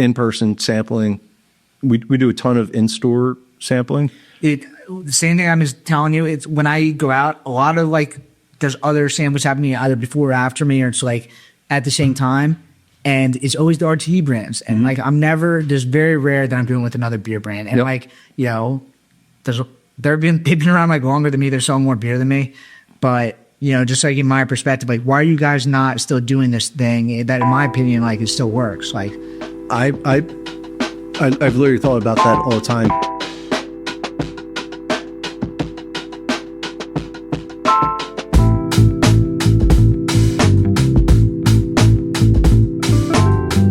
in-person sampling. We do a ton of in-store sampling. The same thing I'm just telling you. It's when I go out, a lot of like there's other samples happening either before or after me, or it's like at the same time, and it's always the RTD brands. And like there's very rare that I'm doing with another beer brand. And like they've been around like longer than me. They're selling more beer than me, but just like in my perspective, like why are you guys not still doing this thing that, in my opinion, like it still works? Like I've literally thought about that all the time.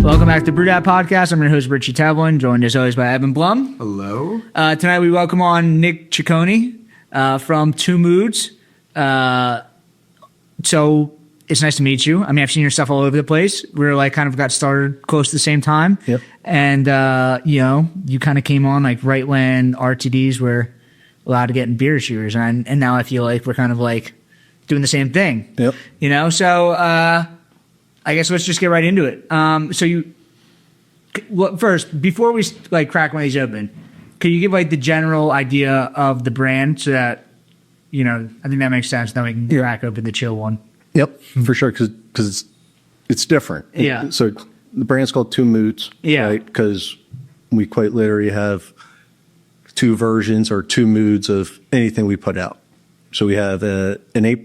Welcome back to Brew That Podcast. I'm your host, Richie Tevlin, joined as always by Evan Blum. Hello. Tonight we welcome on Nick Cicione from 2Moods. So it's nice to meet you. I mean, I've seen your stuff all over the place. We're like kind of got started close to the same time. Yep. And, you kind of came on like right when RTDs were allowed to get in beer distributors. And now I feel like we're kind of like doing the same thing. Yep. So I guess let's just get right into it. First, before we like crack one of these open, can you give like the general idea of the brand so that, I think that makes sense. Then we can crack open the chill one. Yep, for sure, because it's different. Yeah. So the brand's called 2Moods. Yeah. Right? Because we quite literally have two versions or 2 moods of anything we put out. So we have an 8%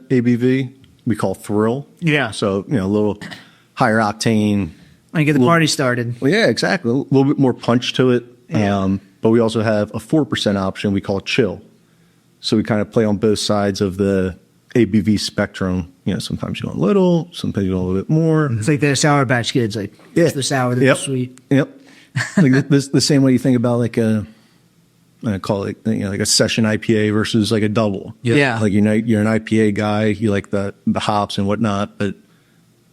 ABV we call Thrill. Yeah. So, a little higher octane. And get the party started. Well, yeah, exactly. A little bit more punch to it. Yeah. But we also have a 4% option we call Chill. So we kind of play on both sides of the ABV spectrum. Sometimes you want a little, sometimes you want a little bit more. It's like the Sour Patch Kids, like it's the sour, the sweet. Yep. Like the same way you think about like I call it like a session IPA versus like a double. Yeah. Like you're an IPA guy, you like the hops and whatnot, but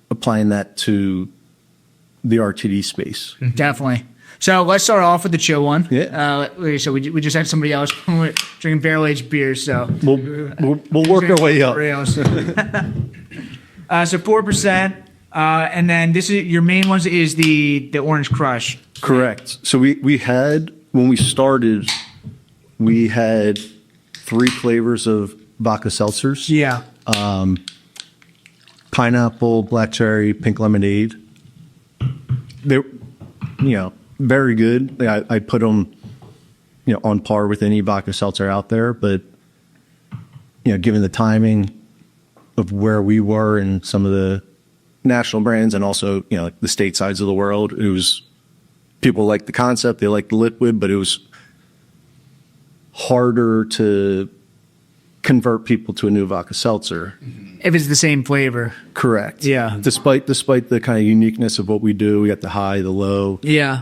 applying that to the RTD space. Definitely. So let's start off with the chill one. Yeah. So we just had somebody else drinking barrel aged beer. So we'll work our way up. So 4%, and then this is your main ones is the Orange Crush. Correct. So we had when we started, we had 3 flavors of vodka seltzers. Yeah. Pineapple, black cherry, pink lemonade. They're very good. I put them, on par with any vodka seltzer out there. But, given the timing of where we were in some of the national brands and also, like the state sides of the world, it was people liked the concept. They liked the liquid, but it was harder to convert people to a new vodka seltzer. If it's the same flavor. Correct. Yeah. Despite the kind of uniqueness of what we do, we got the high, the low. Yeah.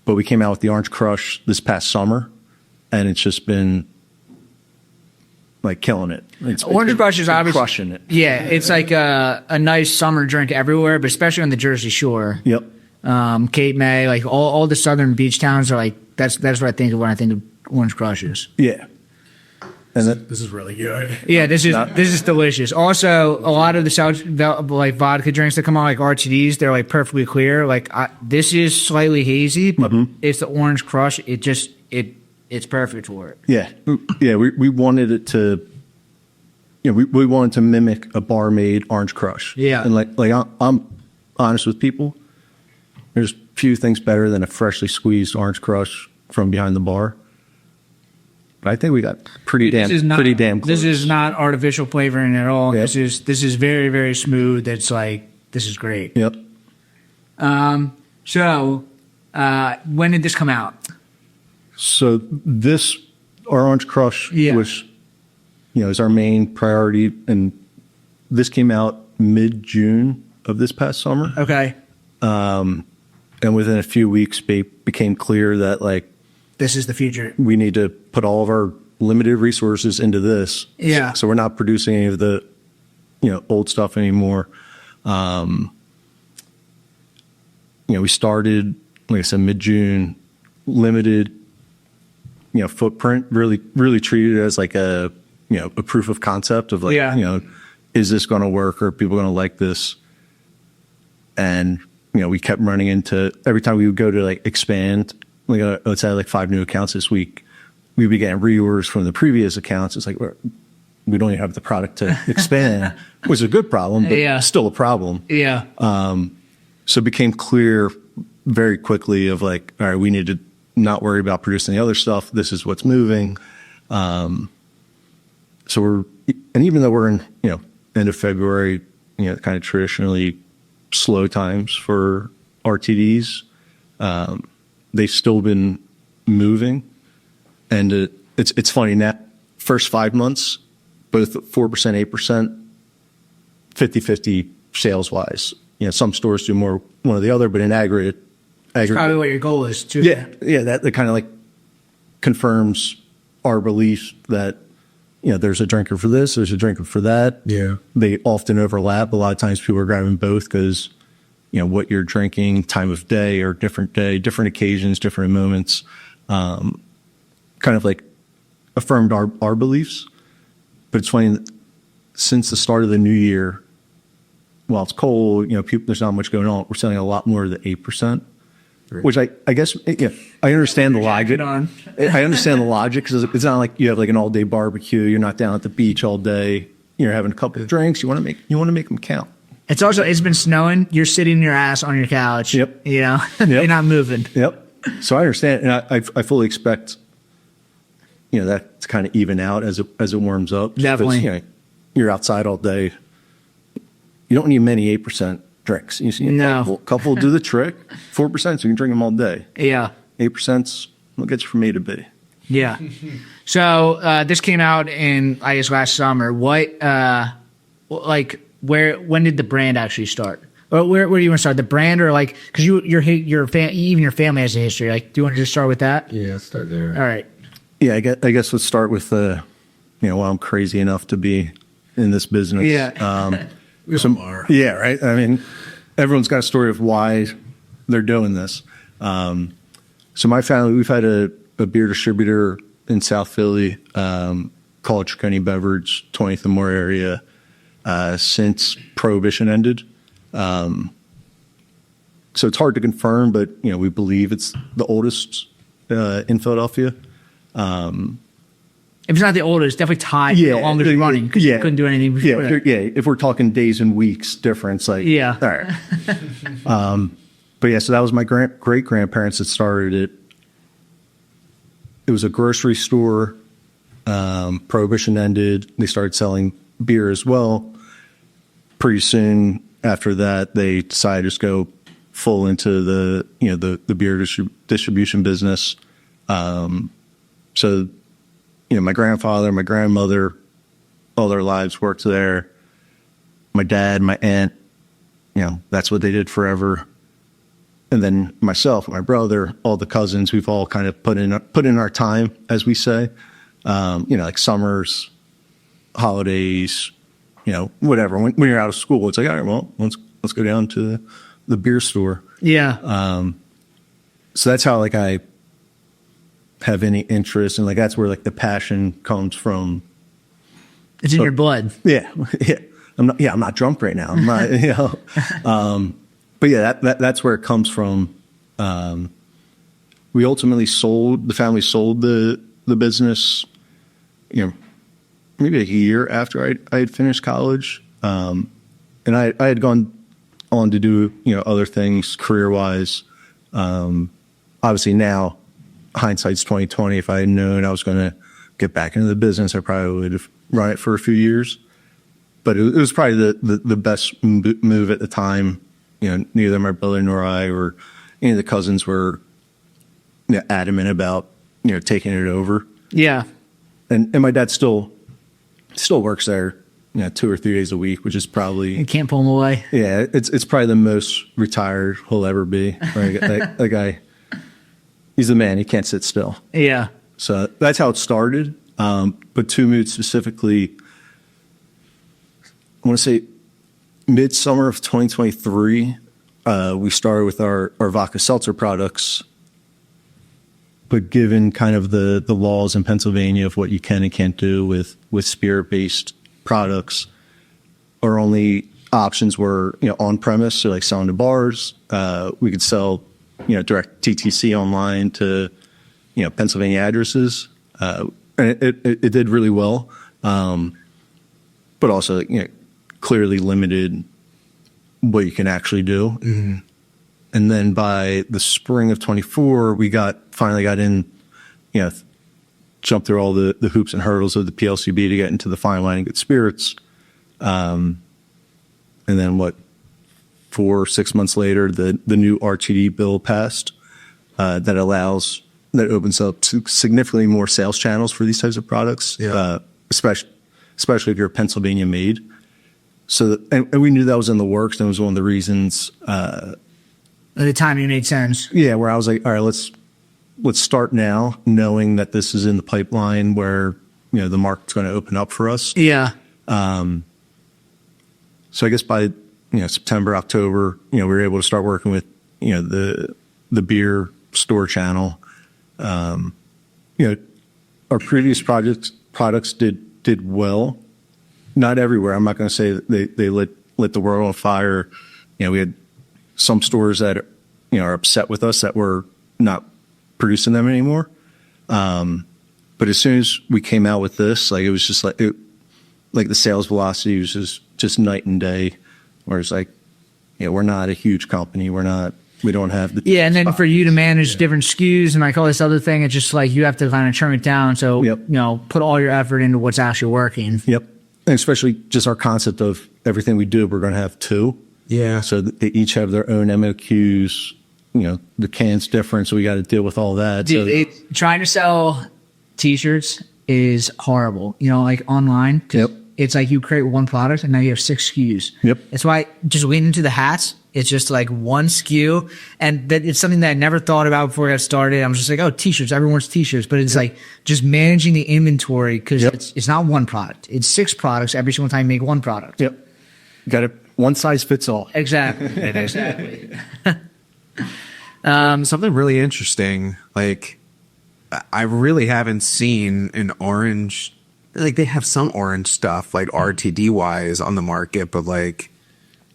But we came out with the Orange Crush this past summer, and it's just been like killing it. Orange Crush is obviously crushing it. Yeah, it's like a nice summer drink everywhere, but especially on the Jersey Shore. Yep. Cape May, like all the southern beach towns are like that's what I think of when I think of Orange Crushes. Yeah. And This is really good. Yeah, this is delicious. Also, a lot of the like vodka drinks that come out like RTDs, they're like perfectly clear. Like this is slightly hazy, but it's the Orange Crush. It's perfect for it. Yeah. We wanted it to. We wanted to mimic a bar-made Orange Crush. Yeah. And like I'm honest with people. There's few things better than a freshly squeezed Orange Crush from behind the bar. But I think we got pretty damn close. This is not artificial flavoring at all. Yep. This is very, very smooth. It's like this is great. Yep. So when did this come out? So our Orange Crush was, is our main priority, and this came out mid-June of this past summer. Okay. And within a few weeks, it became clear that like this is the future. We need to put all of our limited resources into this. Yeah. So we're not producing any of the, old stuff anymore. We started, like I said, mid-June, limited, footprint, really treated it as like a proof of concept of like, is this going to work? Or are people going to like this? And, we kept running into, every time we would go to like expand, like let's say like 5 new accounts this week, we began reorders from the previous accounts. It's like, we don't even have the product to expand, which is a good problem, but still a problem. Yeah. So it became clear very quickly of like, all right, we need to not worry about producing the other stuff. This is what's moving. So and even though we're in, end of February, kind of traditionally slow times for RTDs, they've still been moving. And it's funny, now first 5 months, both 4%, 8%, 50-50 sales wise. Some stores do more one or the other, but in aggregate, That's probably what your goal is too. Yeah, that kind of like confirms our belief that there's a drinker for this, there's a drinker for that. Yeah, they often overlap. A lot of times people are grabbing both because what you're drinking, time of day, or different occasions, different moments, kind of like affirmed our beliefs. But it's funny, since the start of the new year, while it's cold, there's not much going on, we're selling a lot more of the 8%. Which I guess, I understand the logic. I understand the logic because it's not like you have like an all day barbecue. You're not down at the beach all day. You're having a couple of drinks. You want to make them count. It's been snowing. You're sitting your ass on your couch. Yep. You're not moving. Yep. So I understand, and I fully expect, that to kind of even out as it warms up. Definitely. You're outside all day. You don't need many 8% drinks. You see, a couple will do the trick. 4%, so you can drink them all day. Yeah. 8% will get you from A to B. Yeah. So this came out in, I guess, last summer. When did the brand actually start? Or where do you want to start? The brand, or like, because even your family has a history. Like, do you want to just start with that? Yeah, let's start there. All right. Yeah, I guess let's start with why I'm crazy enough to be in this business. Yeah. Yeah, right. I mean, everyone's got a story of why they're doing this. So my family, we've had a beer distributor in South Philly called Cicione Beverage, 20th and More area, since Prohibition ended. So it's hard to confirm, but we believe it's the oldest in Philadelphia. If it's not the oldest, it's definitely tied to the longest running. You couldn't do anything before that. If we're talking days and weeks difference, like all right. But yeah, so that was my great grandparents that started it. It was a grocery store. Prohibition ended. They started selling beer as well. Pretty soon after that, they decided to just go full into the beer distribution business. So. My grandfather, my grandmother, all their lives worked there. My dad, my aunt, that's what they did forever. And then myself, my brother, all the cousins, we've all kind of put in our time, as we say. Like summers, holidays, whatever. When you're out of school, it's like, all right, well, let's go down to the beer store. Yeah. So that's how I have any interest, and that's where the passion comes from. It's in your blood. Yeah. I'm not drunk right now. I'm not, but yeah, that's where it comes from. We ultimately the family sold the business, maybe a year after I had finished college. And I had gone on to do, other things career wise. Obviously now, hindsight's 2020. If I had known I was going to get back into the business, I probably would have run it for a few years. But it was probably the best move at the time. Neither my brother nor I or any of the cousins were adamant about taking it over. Yeah. And my dad still works there 2 or 3 days a week, which is probably, you can't pull him away. Yeah, it's probably the most retired he'll ever be. Right? that guy. He's the man. He can't sit still. Yeah. So that's how it started. But 2Moods specifically, I want to say midsummer of 2023, we started with our vodka seltzer products. But given kind of the laws in Pennsylvania of what you can and can't do with spirit-based products, are only options were, on premise, so like selling to bars. We could sell, direct TTC online to, Pennsylvania addresses. And it did really well. But also, clearly limited what you can actually do. Mm-hmm. And then by the spring of 24, we finally got in, jumped through all the hoops and hurdles of the PLCB to get into the fine wine and good spirits. And then 4 or 6 months later, the new RTD bill passed that opens up significantly more sales channels for these types of products, especially if you're Pennsylvania made. So, and we knew that was in the works. And it was one of the reasons. At the time, it made sense. Yeah, where I was like, all right, let's start now, knowing that this is in the pipeline where the market's going to open up for us. Yeah. So I guess by September, October, we were able to start working with the beer store channel. Our previous products did well. Not everywhere. I'm not going to say that they lit the world on fire. We had some stores that are upset with us that we're not producing them anymore. But as soon as we came out with this, like it was just like the sales velocity was just night and day. Where it's like, we're not a huge company. We don't have the and then for you to manage different SKUs and like all this other thing, it's just like you have to kind of turn it down. So put all your effort into what's actually working. Yep. And especially just our concept of everything we do, we're going to have 2. Yeah. So they each have their own MOQs. The can's different, so we got to deal with all that. Dude, trying to sell T-shirts is horrible. Like online. Yep. It's like you create one product and now you have 6 SKUs. Yep. That's why just lean into the hats. It's just like one SKU. And that it's something that I never thought about before I got started. I'm just like, oh, T-shirts. Everyone wants T-shirts. But it's like just managing the inventory because it's not one product. It's 6 products every single time you make one product. Yep. Got it. One size fits all. Exactly. Exactly. Something really interesting. Like, I really haven't seen an orange. Like, they have some orange stuff, like RTD wise, on the market, but like,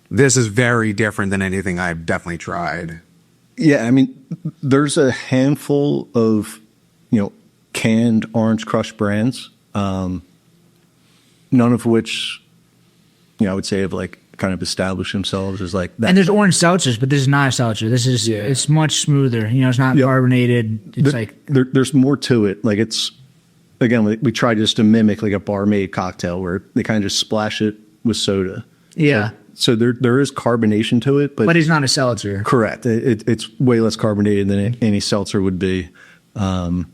this is very different than anything I've definitely tried. Yeah, I mean, there's a handful of canned Orange Crush brands, none of which I would say have like kind of established themselves as like that. And there's orange seltzers, but this is not a seltzer. This is it's much smoother. It's not carbonated. It's there's more to it. Like it's again, we try just to mimic like a barmaid cocktail where they kind of just splash it with soda. Yeah. So there is carbonation to it, but it's not a seltzer. Correct. It's way less carbonated than any seltzer would be. And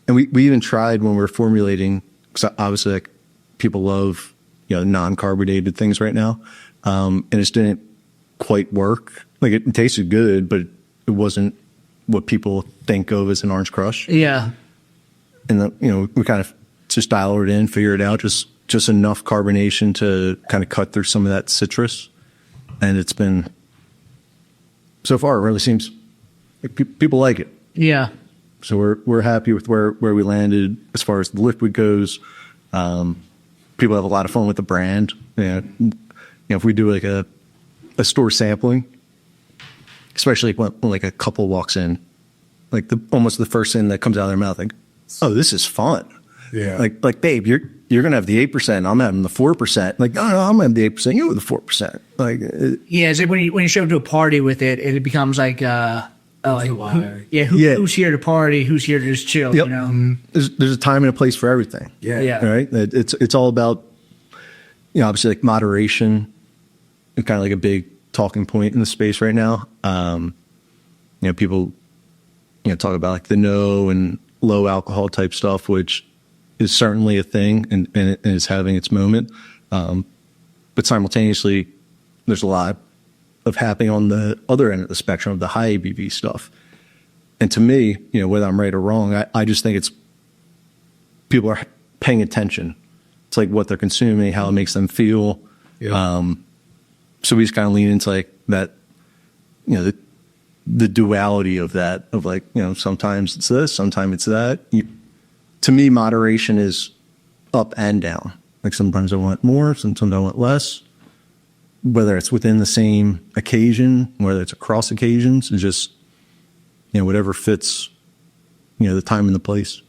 we even tried when we were formulating, because obviously like people love non-carbonated things right now, and it just didn't quite work. Like it tasted good, but it wasn't what people think of as an Orange Crush. Yeah. And then, we kind of just dialed it in, figured it out, just enough carbonation to kind of cut through some of that citrus. And it's been, so far, it really seems like people like it. Yeah. So we're happy with where we landed as far as the liquid goes. People have a lot of fun with the brand. If we do like a store sampling, especially when like a couple walks in, like almost the first thing that comes out of their mouth, like, oh, this is fun. Yeah. Like, babe, you're gonna have the 8%. I'm having the 4%. Like, no, I'm having the 8%. You have the 4%. Like, it's like when you show up to a party with it, it becomes like, who's here to party? Who's here to just chill? Yep. There's a time and a place for everything. Yeah. Right. It's all about, obviously like moderation, and kind of like a big talking point in the space right now. People, talk about like the no and low alcohol type stuff, which is certainly a thing and is having its moment. But simultaneously, there's a lot of happening on the other end of the spectrum of the high ABV stuff. And to me, whether I'm right or wrong, I just think it's people are paying attention to like what they're consuming, how it makes them feel. Yeah. So we just kind of lean into like that, the duality of that, of like, sometimes it's this, sometimes it's that. To me, moderation is up and down. Like sometimes I want more, sometimes I want less. whether it's within the same occasion, whether it's across occasions, and just, whatever fits, the time and the place.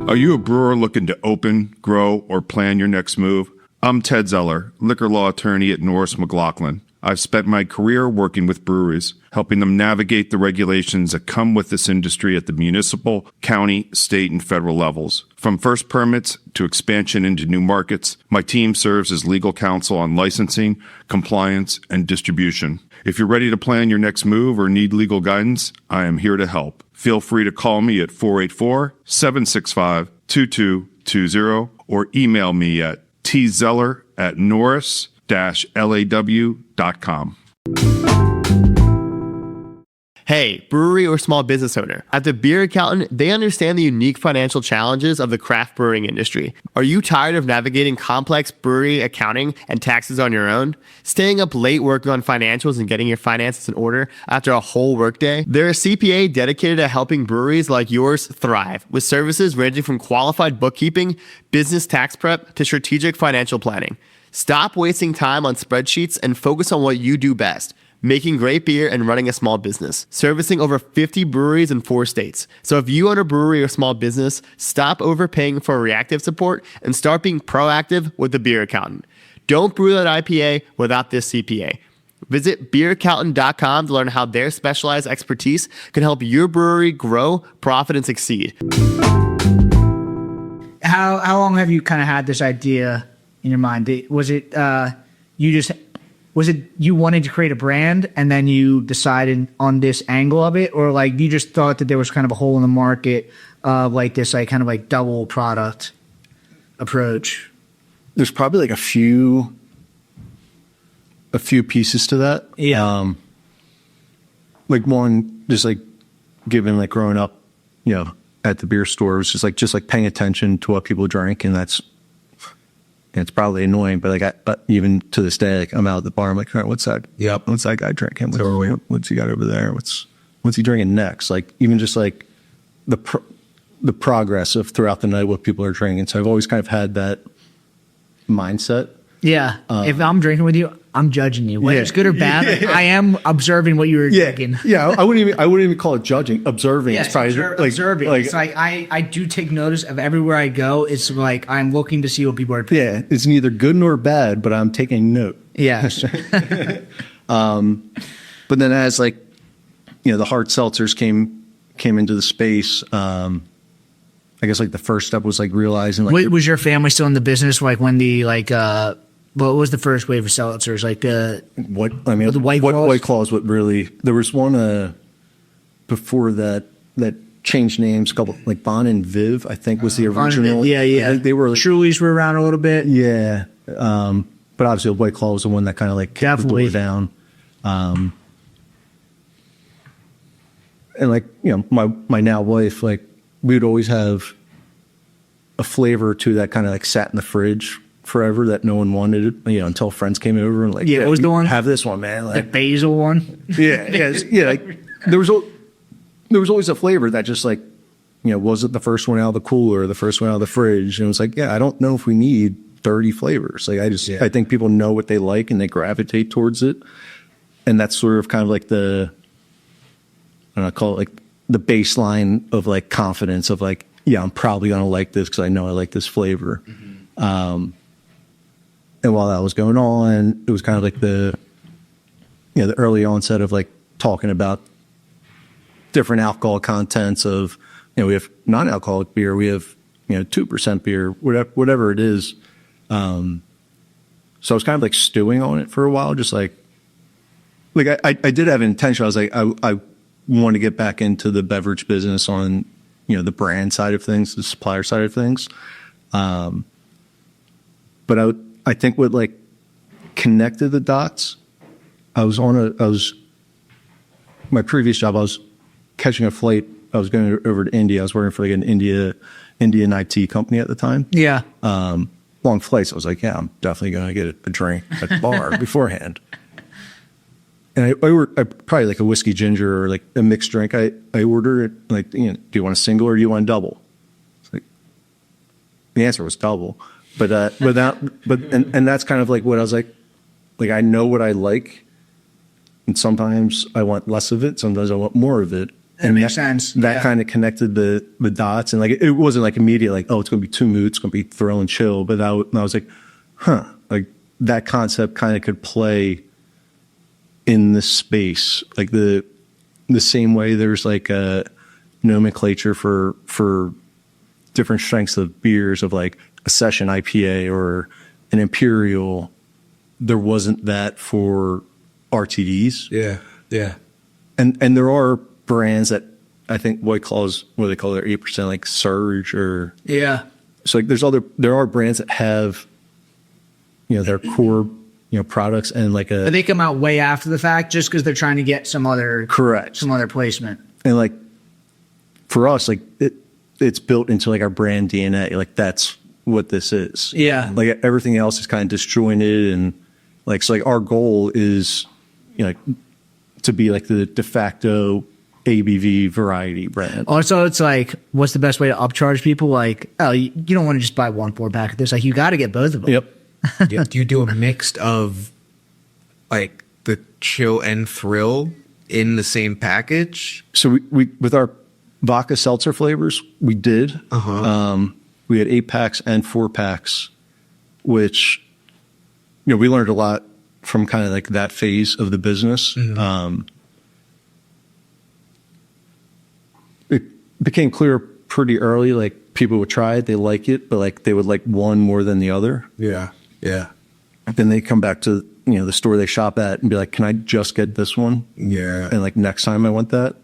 Are you a brewer looking to open, grow, or plan your next move? I'm Ted Zeller, liquor law attorney at Norris McLaughlin. I've spent my career working with breweries, helping them navigate the regulations that come with this industry at the municipal, county, state, and federal levels. From first permits to expansion into new markets, my team serves as legal counsel on licensing, compliance, and distribution. If you're ready to plan your next move or need legal guidance, I am here to help. Feel free to call me at 484-765-2220 or email me at tzeller@norris-law.com. Hey, brewery or small business owner. At the Beer Accountant, they understand the unique financial challenges of the craft brewing industry. Are you tired of navigating complex brewery accounting and taxes on your own? Staying up late working on financials and getting your finances in order after a whole workday? They're a CPA dedicated to helping breweries like yours thrive, with services ranging from qualified bookkeeping, business tax prep, to strategic financial planning. Stop wasting time on spreadsheets and focus on what you do best: making great beer and running a small business, servicing over 50 breweries in 4 states. So if you own a brewery or small business, stop overpaying for reactive support and start being proactive with the Beer Accountant. Don't brew that IPA without this CPA. Visit beeraccountant.com to learn how their specialized expertise can help your brewery grow, profit, and succeed. How long have you kind of had this idea in your mind? Was it you wanted to create a brand and then you decided on this angle of it, or like you just thought that there was kind of a hole in the market of like this like kind of like double product approach? There's probably like a few pieces to that. Yeah. Like one, just like given like growing up, at the beer store, it was just like paying attention to what people drank, and that's. It's probably annoying, but even to this day, like I'm out at the bar, I'm like, all right, what's that guy drinking? What's he got over there? What's he drinking next? Like even just like the progress of throughout the night, what people are drinking. So I've always kind of had that mindset. Yeah. If I'm drinking with you, I'm judging you. Whether it's good or bad, I am observing what you were drinking. Yeah. I wouldn't even call it judging. Observing. Yeah, it's probably observing. It's like I do take notice of everywhere I go. It's like I'm looking to see what people are doing. Yeah. It's neither good nor bad, but I'm taking note. Yeah. But then as like, the hard seltzers came into the space, I guess like the first step was like realizing like. Was your family still in the business? Like when the what was the first wave of seltzers? Like the White Claws? White Claws. What really? There was one before that changed names. A couple like Bon and Viv, I think, was the original. Yeah. I think they were. Trulies were around a little bit. Yeah, but obviously White Claw was the one that kind of like kicked the door down. And like my now wife, like we would always have a flavor or two that kind of like sat in the fridge forever that no one wanted, until friends came over and like, what was the one? Have this one, man. Like, the basil one. Yeah. Like there was always a flavor that just like, wasn't the first one out of the cooler, or the first one out of the fridge. And it was like, I don't know if we need 30 flavors. Like I think people know what they like and they gravitate towards it. And that's sort of kind of like I call it like the baseline of like confidence of like, I'm probably going to like this because I know I like this flavor. Mm-hmm. And while that was going on, it was kind of like the early onset of like talking about different alcohol contents of, we have non-alcoholic beer, we have, 2% beer, whatever it is. So I was kind of like stewing on it for a while, just like I did have an intention. I was like, I want to get back into the beverage business on, the brand side of things, the supplier side of things. But I think what like connected the dots, my previous job, I was catching a flight. I was going over to India. I was working for like an Indian IT company at the time. Yeah. Long flights. I was like, I'm definitely going to get a drink at the bar beforehand. And I probably like a whiskey ginger or like a mixed drink. I ordered it like, do you want a single or do you want a double? It's like, the answer was double. But that's kind of like what I was like, like I know what I like, and sometimes I want less of it, sometimes I want more of it. That makes sense. That Yeah. kind of connected the dots, and like it wasn't like immediate, like, oh, it's going to be 2Moods, it's going to be Thrill and Chill, but I was like, like that concept kind of could play in this space, like the same way there's like a nomenclature for different strengths of beers, of like a session IPA or an imperial. There wasn't that for RTDs. Yeah. And there are brands that I think White Claws, what do they call their 8%, like Surge, or Yeah. so like there are brands that have, their core, products, and like But they come out way after the fact just because they're trying to get some other placement. And like for us, like it's built into like our brand DNA. Like that's what this is. Yeah. Like everything else is kind of disjointed, and like, so like our goal is, to be like the de facto ABV variety brand. Also, it's like, what's the best way to upcharge people? Like, oh, you don't want to just buy 1 4-pack of this. Like, you got to get both of them. Yep. Do you do a mix of like the Chill and Thrill in the same package? So we with our vodka seltzer flavors, we did. We had 8-packs and 4-packs, which, we learned a lot from kind of like that phase of the business. It became clear pretty early, like people would try it, they like it, but like they would like one more than the other. Yeah. Then they come back to, the store they shop at and be like, can I just get this one? Yeah. And like next time I want that.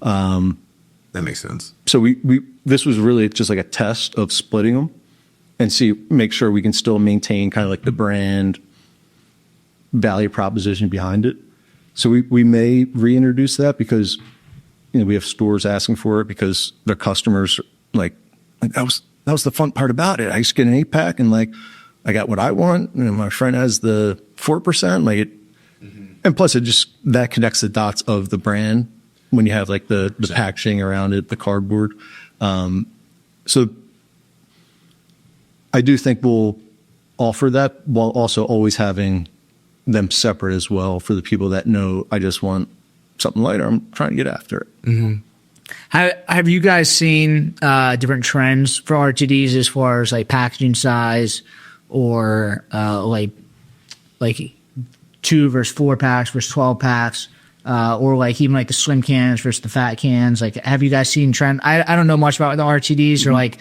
That makes sense. So we this was really just like a test of splitting them and make sure we can still maintain kind of like the brand value proposition behind it. So we may reintroduce that because, we have stores asking for it because their customers like that was the fun part about it. I just get an 8-pack and like I got what I want, and my friend has the 4%. Like it, and plus it just that connects the dots of the brand when you have like the packaging around it, the cardboard. So I do think we'll offer that while also always having them separate as well for the people that know I just want something lighter. I'm trying to get after it. Have you guys seen different trends for RTDs as far as like packaging size or like 2 versus 4-packs versus 12-packs? Or like even like the slim cans versus the fat cans. Like, have you guys seen trend? I don't know much about the RTDs or like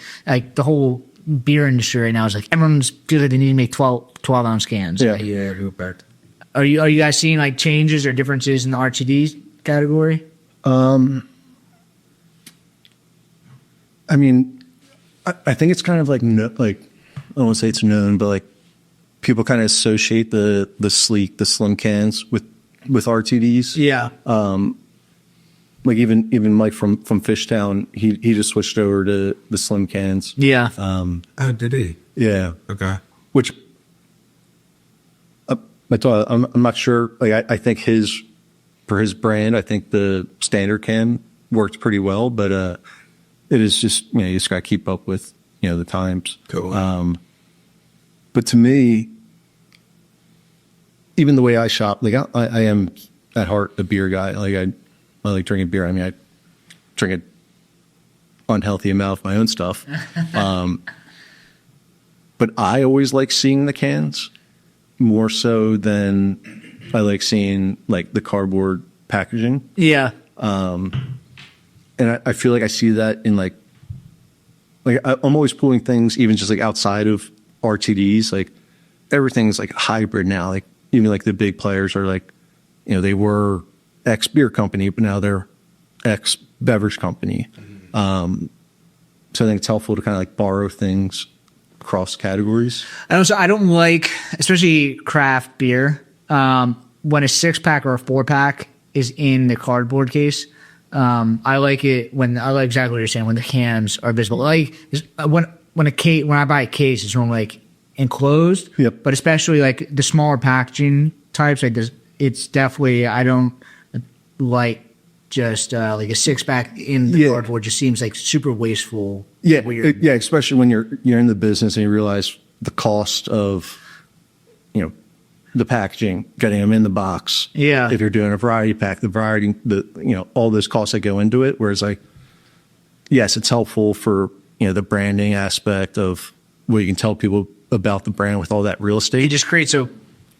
the whole beer industry right now is like everyone's good. They need to make 12 ounce cans. Yeah. Like, are you guys seeing like changes or differences in the RTD category? I mean, I think it's kind of like I don't want to say it's known, but like people kind of associate the sleek, the slim cans with RTDs. Yeah. Like even Mike from Fishtown, he just switched over to the slim cans. Yeah. Oh, did he? Yeah. Okay. Which I'm not sure. Like I think for his brand, I think the standard can works pretty well, but it is just you just got to keep up with the times. Cool. But to me, even the way I shop, like I am at heart a beer guy. Like I like drinking beer. I mean, I drink an unhealthy amount of my own stuff. But I always like seeing the cans more so than I like seeing like the cardboard packaging. Yeah. And I feel like I see that in like I'm always pulling things even just like outside of RTDs. Like everything's like hybrid now. Like even like the big players are like, they were X beer company, but now they're X beverage company. So I think it's helpful to kind of like borrow things across categories. And also, I don't like, especially craft beer, when a 6-pack or a 4-pack is in the cardboard case. I like it when I like exactly what you're saying when the cans are visible. Like when I buy a case, it's normally like enclosed. Yep. But especially like the smaller packaging types, like this, it's definitely I don't like just like a 6-pack in the cardboard. Just seems like super wasteful. Yeah, weird. yeah. Especially when you're in the business and you realize the cost of the packaging, getting them in the box. Yeah. If you're doing a variety pack, the variety, all those costs that go into it. Whereas like, yes, it's helpful for, the branding aspect of where you can tell people about the brand with all that real estate. It just creates a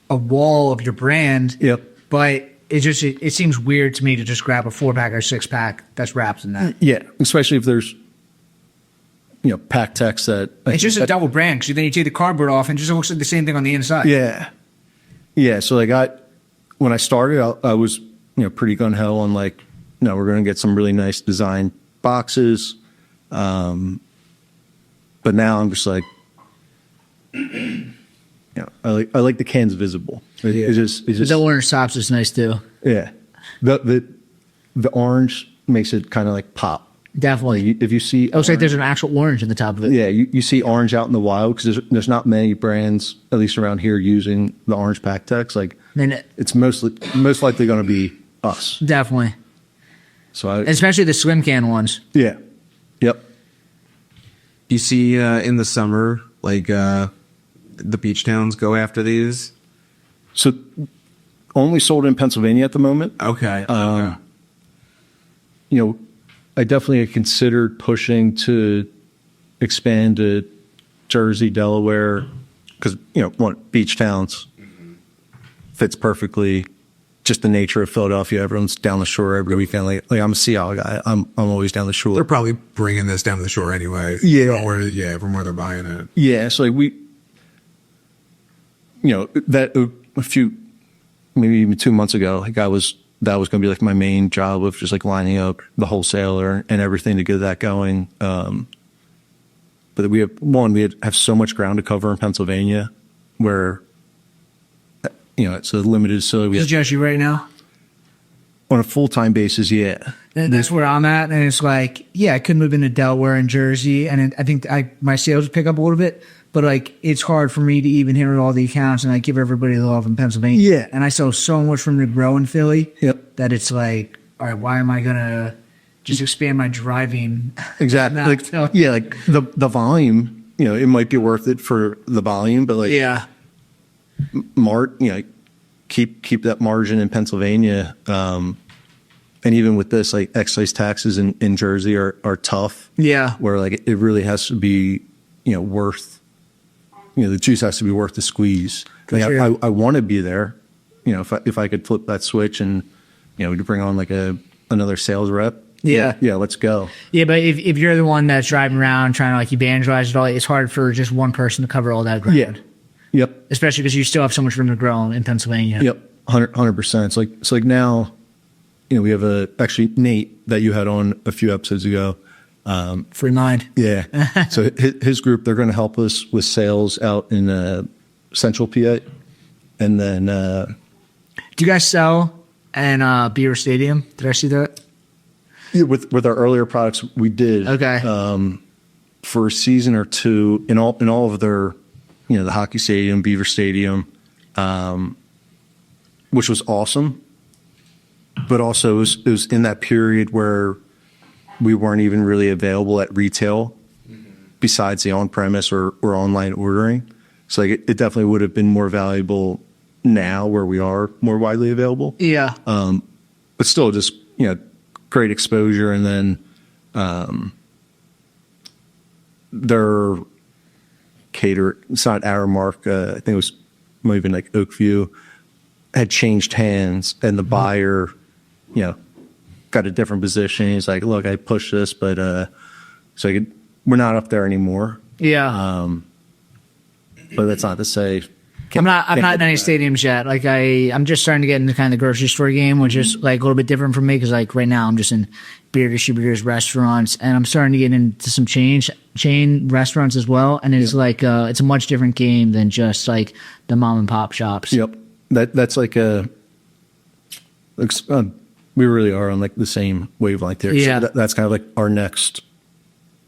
wall of your brand. Yep. But it seems weird to me to just grab a 4-pack or 6-pack that's wrapped in that. Yeah. Especially if there's, pack text that. It's just a double brand because then you take the cardboard off and it just looks like the same thing on the inside. Yeah. Yeah. So like when I started, I was, pretty gun ho on like, no, we're going to get some really nice design boxes. But now I'm just like, I like the cans visible. It just The orange tops is nice too. yeah. The orange makes it kind of like pop. Definitely. If you see, It looks like there's an actual orange in the top of it. yeah, you see orange out in the wild because there's not many brands, at least around here, using the orange pack text. Like Then it's most likely going to be us. definitely. So Especially the slim can ones. yeah, yep. You see in the summer, like the beach towns go after these. So only sold in Pennsylvania at the moment. Okay. I definitely considered pushing to expand to Jersey, Delaware, because beach towns fits perfectly. Just the nature of Philadelphia, everyone's down the shore every weekend. Like I'm a Seattle guy. I'm always down the shore. They're probably bringing this down to the shore anyway. Yeah. From where they're buying it. Yeah, so like that a few, maybe even 2 months ago, like that was going to be like my main job of just like lining up the wholesaler and everything to get that going. But we have so much ground to cover in Pennsylvania, where it's a limited facility. Is Jesse right now? On a full-time basis, yeah. That's where I'm at, and it's like, I could move into Delaware and Jersey, and I think my sales would pick up a little bit, but like it's hard for me to even hit all the accounts, and I give everybody the love in Pennsylvania. Yeah. And I sell so much from the grow in Philly. Yep. That it's like, all right, why am I gonna just expand my driving? Exactly. No, like, no. yeah, like the volume, it might be worth it for the volume, but like keep that margin in Pennsylvania. And even with this, like excise taxes in Jersey are tough. Yeah. Where like it really has to be, worth, the juice has to be worth the squeeze. Like Sure. I want to be there, if I could flip that switch and, to bring on like another sales rep. Yeah. Yeah. Let's go. Yeah, but if you're the one that's driving around trying to like evangelize it all, it's hard for just one person to cover all that ground. Yeah. Yep. Especially because you still have so much room to grow in Pennsylvania. Yep. 100%. It's like now, we have actually Nate that you had on a few episodes ago. Free mind. Yeah. So his group, they're going to help us with sales out in Central PA. And then, Do you guys sell in Beaver Stadium? Did I see that? yeah, with our earlier products, we did. Okay. For a season or two in all of their, the hockey stadium, Beaver Stadium, which was awesome. But also it was in that period where we weren't even really available at retail besides the on-premise or online ordering. So like it definitely would have been more valuable now where we are more widely available. Yeah. But still just, great exposure. And then their cater, it's not Aramark, I think it was might have been like Oakview, had changed hands, and the buyer, got a different position. He's like, look, I pushed this, but so we're not up there anymore. Yeah. But that's not to say I'm not in any stadiums yet. Like I'm just starting to get into kind of the grocery store game, which is like a little bit different for me because like right now I'm just in beer distributors, restaurants, and I'm starting to get into some chain restaurants as well. And it's like it's a much different game than just like the mom and pop shops. Yep. That's like we really are on like the same wavelength there. Yeah. So that's kind of like our next.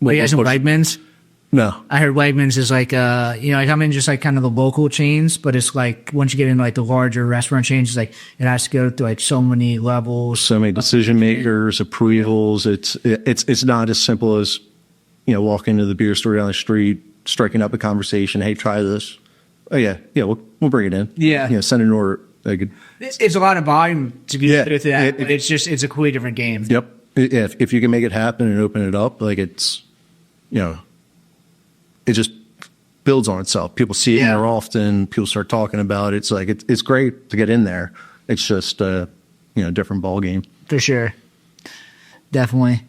But you guys in Wegmans? No. I heard Wegmans is like, like I'm in just like kind of the local chains, but it's like once you get into like the larger restaurant chains, it's like it has to go through like so many levels. So many decision makers, approvals. It's not as simple as, walking into the beer store down the street, striking up a conversation. Hey, try this. Oh yeah, we'll bring it in. Yeah. Send an order. Like, It's a lot of volume to be with that. it- But it's a completely different game. yep. If you can make it happen and open it up, like it's, it just builds on itself. People see it Yeah. more often. People start talking about it. It's like it's great to get in there. It's just a different ball game. For sure. Definitely.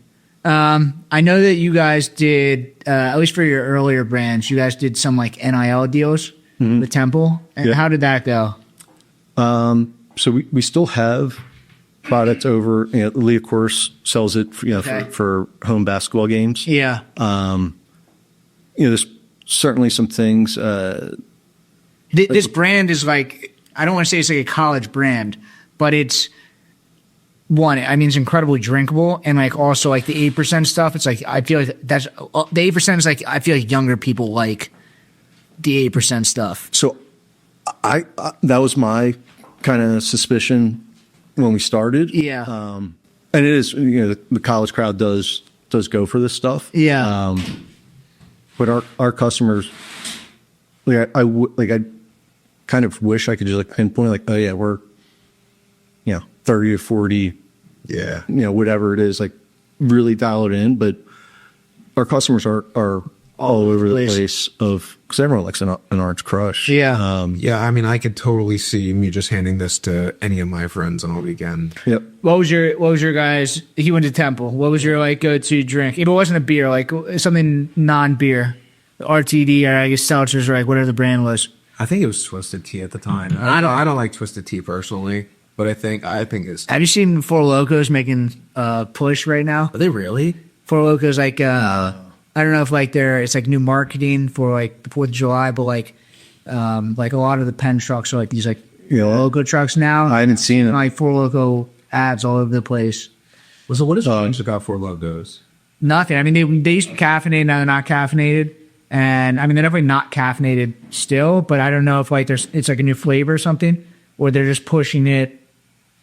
I know that you guys did, at least for your earlier brands, you guys did some like NIL deals with Temple. And Yeah. how did that go? So we still have product over. Lee, of course, sells it for home basketball games. Yeah. There's certainly some things. This brand is like, I don't want to say it's like a college brand, but it's one, I mean, it's incredibly drinkable. And like also like the 8% stuff, it's like, I feel like that's the 8% is like, I feel like younger people like the 8% stuff. So I that was my kind of suspicion when we started. Yeah. And it is, the college crowd does go for this stuff. Yeah. But our customers, like I kind of wish I could just like pinpoint like, oh yeah, we're 30 to 40, whatever it is, like really dial it in. But our customers are all over the place because everyone likes an Orange Crush. Yeah. Yeah, I mean, I could totally see me just handing this to any of my friends on a weekend. Yep. What was your guys? He went to Temple. What was your like go-to drink? If it wasn't a beer, like something non-beer, RTD or I guess seltzers or like whatever the brand was. I think it was Twisted Tea at the time. I don't like Twisted Tea personally, but I think it's. Have you seen Four Locos making push right now? Are they really? Four Locos like I don't know if like it's like new marketing for like the 4th of July, but like a lot of the pen trucks are like these like Loco trucks now. I haven't seen it. Like Four Loco ads all over the place. So what is Orange got for logos? Nothing. I mean, they used to caffeinate, now they're not caffeinated. And I mean, they're definitely not caffeinated still, but I don't know if like it's like a new flavor or something, or they're just pushing it.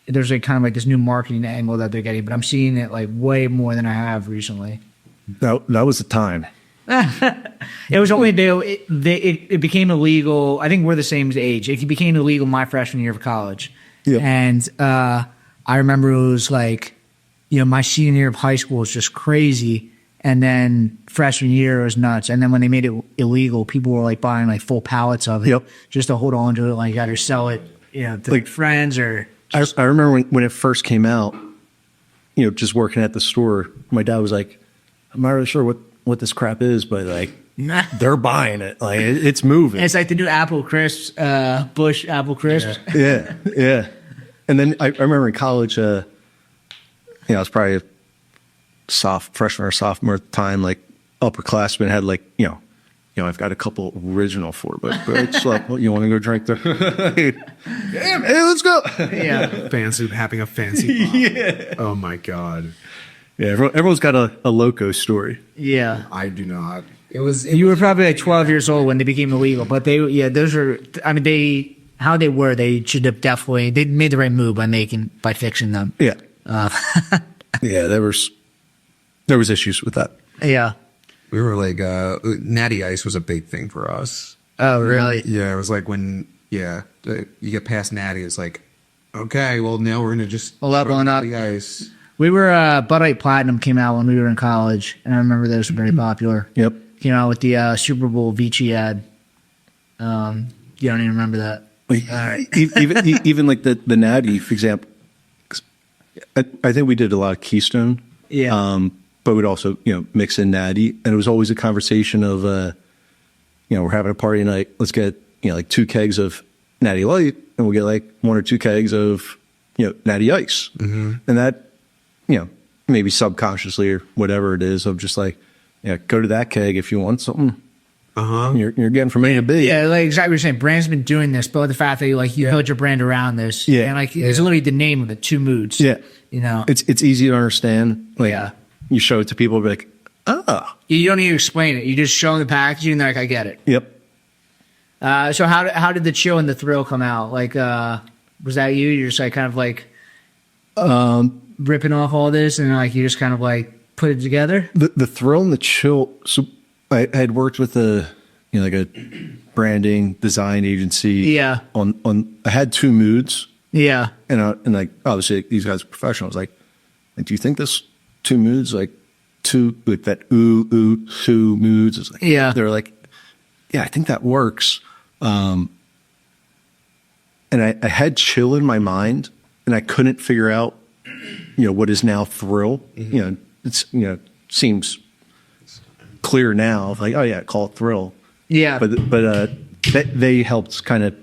There's like kind of like this new marketing angle that they're getting, but I'm seeing it like way more than I have recently. That was the time. It was only it became illegal. I think we're the same age. It became illegal my freshman year of college. Yep. And I remember it was like, my senior year of high school was just crazy. And then freshman year was nuts. And then when they made it illegal, people were like buying like full pallets of it just to hold on to it. Like either sell it, to like friends or. I remember when it first came out, just working at the store, my dad was like, I'm not really sure what this crap is, but like they're buying it. Like it's moving. It's like the new Apple Crisps, Bush Apple Crisps. Yeah. And then I remember in college, I was probably a freshman or sophomore at the time, like upperclassmen had like, I've got a couple original 4-buck boots. Like, you want to go drink the? Yeah, man, let's go. Yeah. Having a fancy. Yeah. Oh my god. Yeah, everyone's got a Loco story. Yeah. I do not. You were probably like 12 years old when they became illegal, but they should have definitely, they made the right move by fixing them. Yeah. Yeah, there was issues with that. Yeah. We were like, Natty Ice was a big thing for us. Oh, really? Yeah, it was like when, you get past Natty, it's like, okay, well, now we're going to just leveling up. The ice. We were, Bud Light Platinum came out when we were in college, and I remember those were very popular. Yep. Came out with the Super Bowl Vici ad. You don't even remember that. Even like the Natty, for example, I think we did a lot of Keystone. Yeah. But we'd also, mix in Natty. And it was always a conversation of, we're having a party night. Let's get, like 2 kegs of Natty Light, and we'll get like 1 or 2 kegs of, Natty Ice. Mm-hmm. And that, maybe subconsciously or whatever it is, of just like, go to that keg if you want something. You're getting from A to B. Yeah, like exactly what you're saying. Brand's been doing this, but the fact that you build your brand around this. Yeah. And like it's literally the name of it, 2 Moods. Yeah. It's easy to understand. Like, you show it to people, be like, oh. You don't need to explain it. You just show them the packaging, and they're like, I get it. Yep. So how did the Chill and the Thrill come out? Like, was that you? You're just like kind of like ripping off all this, and like you just kind of like put it together? The Thrill and the Chill. So I had worked with a branding design agency. Yeah. I had 2Moods, Yeah. and like obviously these guys are professionals. Like, do you think this 2Moods like that 2Moods is like? Yeah. They're like, yeah, I think that works. And I had chill in my mind, and I couldn't figure out, what is now thrill. It's seems clear now. Like, oh yeah, call it thrill. Yeah. But they helped kind of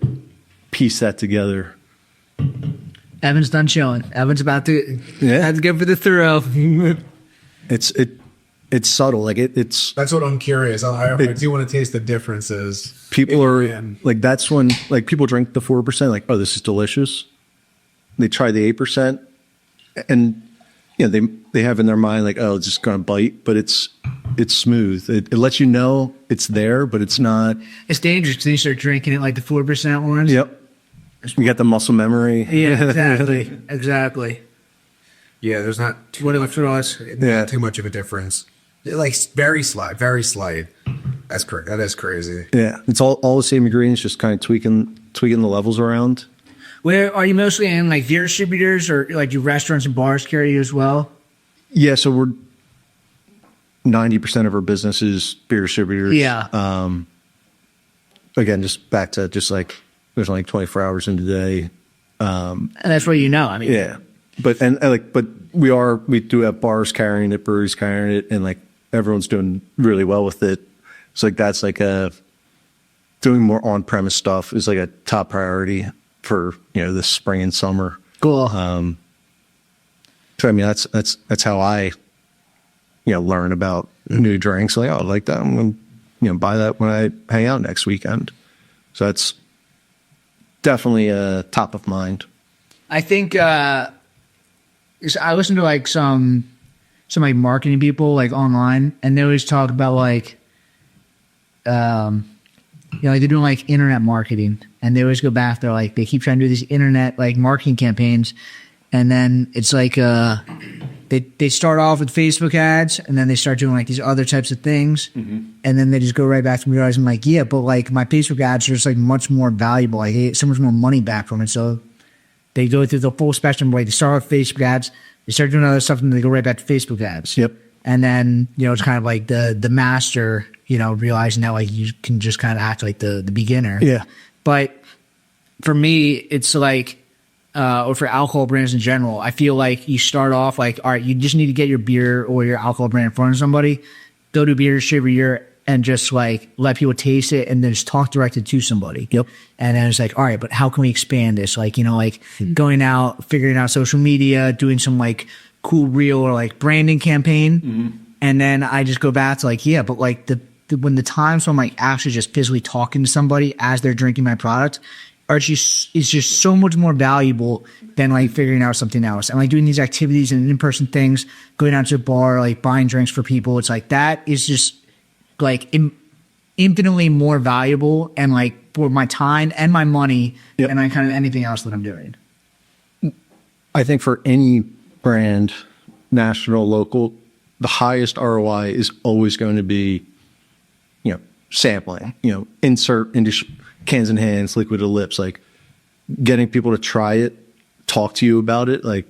piece that together. Evan's done chilling. Evan's about to Yeah. have to go for the thrill. It's subtle. Like it's That's what I'm curious. I do want to taste the differences. people are Man. like, that's when like people drink the 4%, like, oh, this is delicious. They try the 8%, and they have in their mind like, oh, it's just gonna bite, but it's smooth. It lets you know it's there, but it's not. It's dangerous because you start drinking it like the 4% ones. Yep. You got the muscle memory. Yeah, exactly. Exactly. Yeah, there's not too, Whatever for us. Yeah. too much of a difference. Like very slight, very slight. That's correct. That is crazy. Yeah, it's all the same ingredients, just kind of tweaking the levels around. Where are you mostly in, like beer distributors, or like do restaurants and bars carry you as well? Yeah, so we're 90% of our business is beer distributors. Yeah. Again, just back to just like there's only 24 hours in the day. And that's what I mean, Yeah, but we do have bars carrying it, breweries carrying it, and like everyone's doing really well with it. So like that's like doing more on premise stuff is like a top priority for this spring and summer. cool. So I mean that's how I learn about new drinks. Like, oh, I like that. I'm gonna buy that when I hang out next weekend. So that's definitely top of mind. I think I listen to like some like marketing people like online, and they always talk about like like they're doing like internet marketing, and they always go back. They're like they keep trying to do these internet like marketing campaigns, and then it's like they start off with Facebook ads, and then they start doing like these other types of things, and then they just go right back to realizing like, yeah, but like my Facebook ads are just like much more valuable. Like I get so much more money back from it. So they go through the full spectrum. Like they start with Facebook ads, they start doing other stuff, and then they go right back to Facebook ads. Yep. And then it's kind of like the master, realizing that like you can just kind of act like the beginner. Yeah. But for me, it's like, or for alcohol brands in general, I feel like you start off like, all right, you just need to get your beer or your alcohol brand in front of somebody, go to a beer distributor and just like let people taste it, and then just talk directly to somebody. Yep. And then it's like, all right, but how can we expand this? Like, going out, figuring out social media, doing some like cool reel or like branding campaign. And then I just go back to like, yeah, but like when the times when I'm like actually just physically talking to somebody as they're drinking my product is just so much more valuable than like figuring out something else. And like doing these activities and in-person things, going out to a bar, like buying drinks for people. It's like, that is just like infinitely more valuable and like for my time and my money than like kind of anything else that I'm doing. I think for any brand, national, local, the highest ROI is always going to be, sampling, insert into cans and hands, liquid to lips, like getting people to try it, talk to you about it. Like,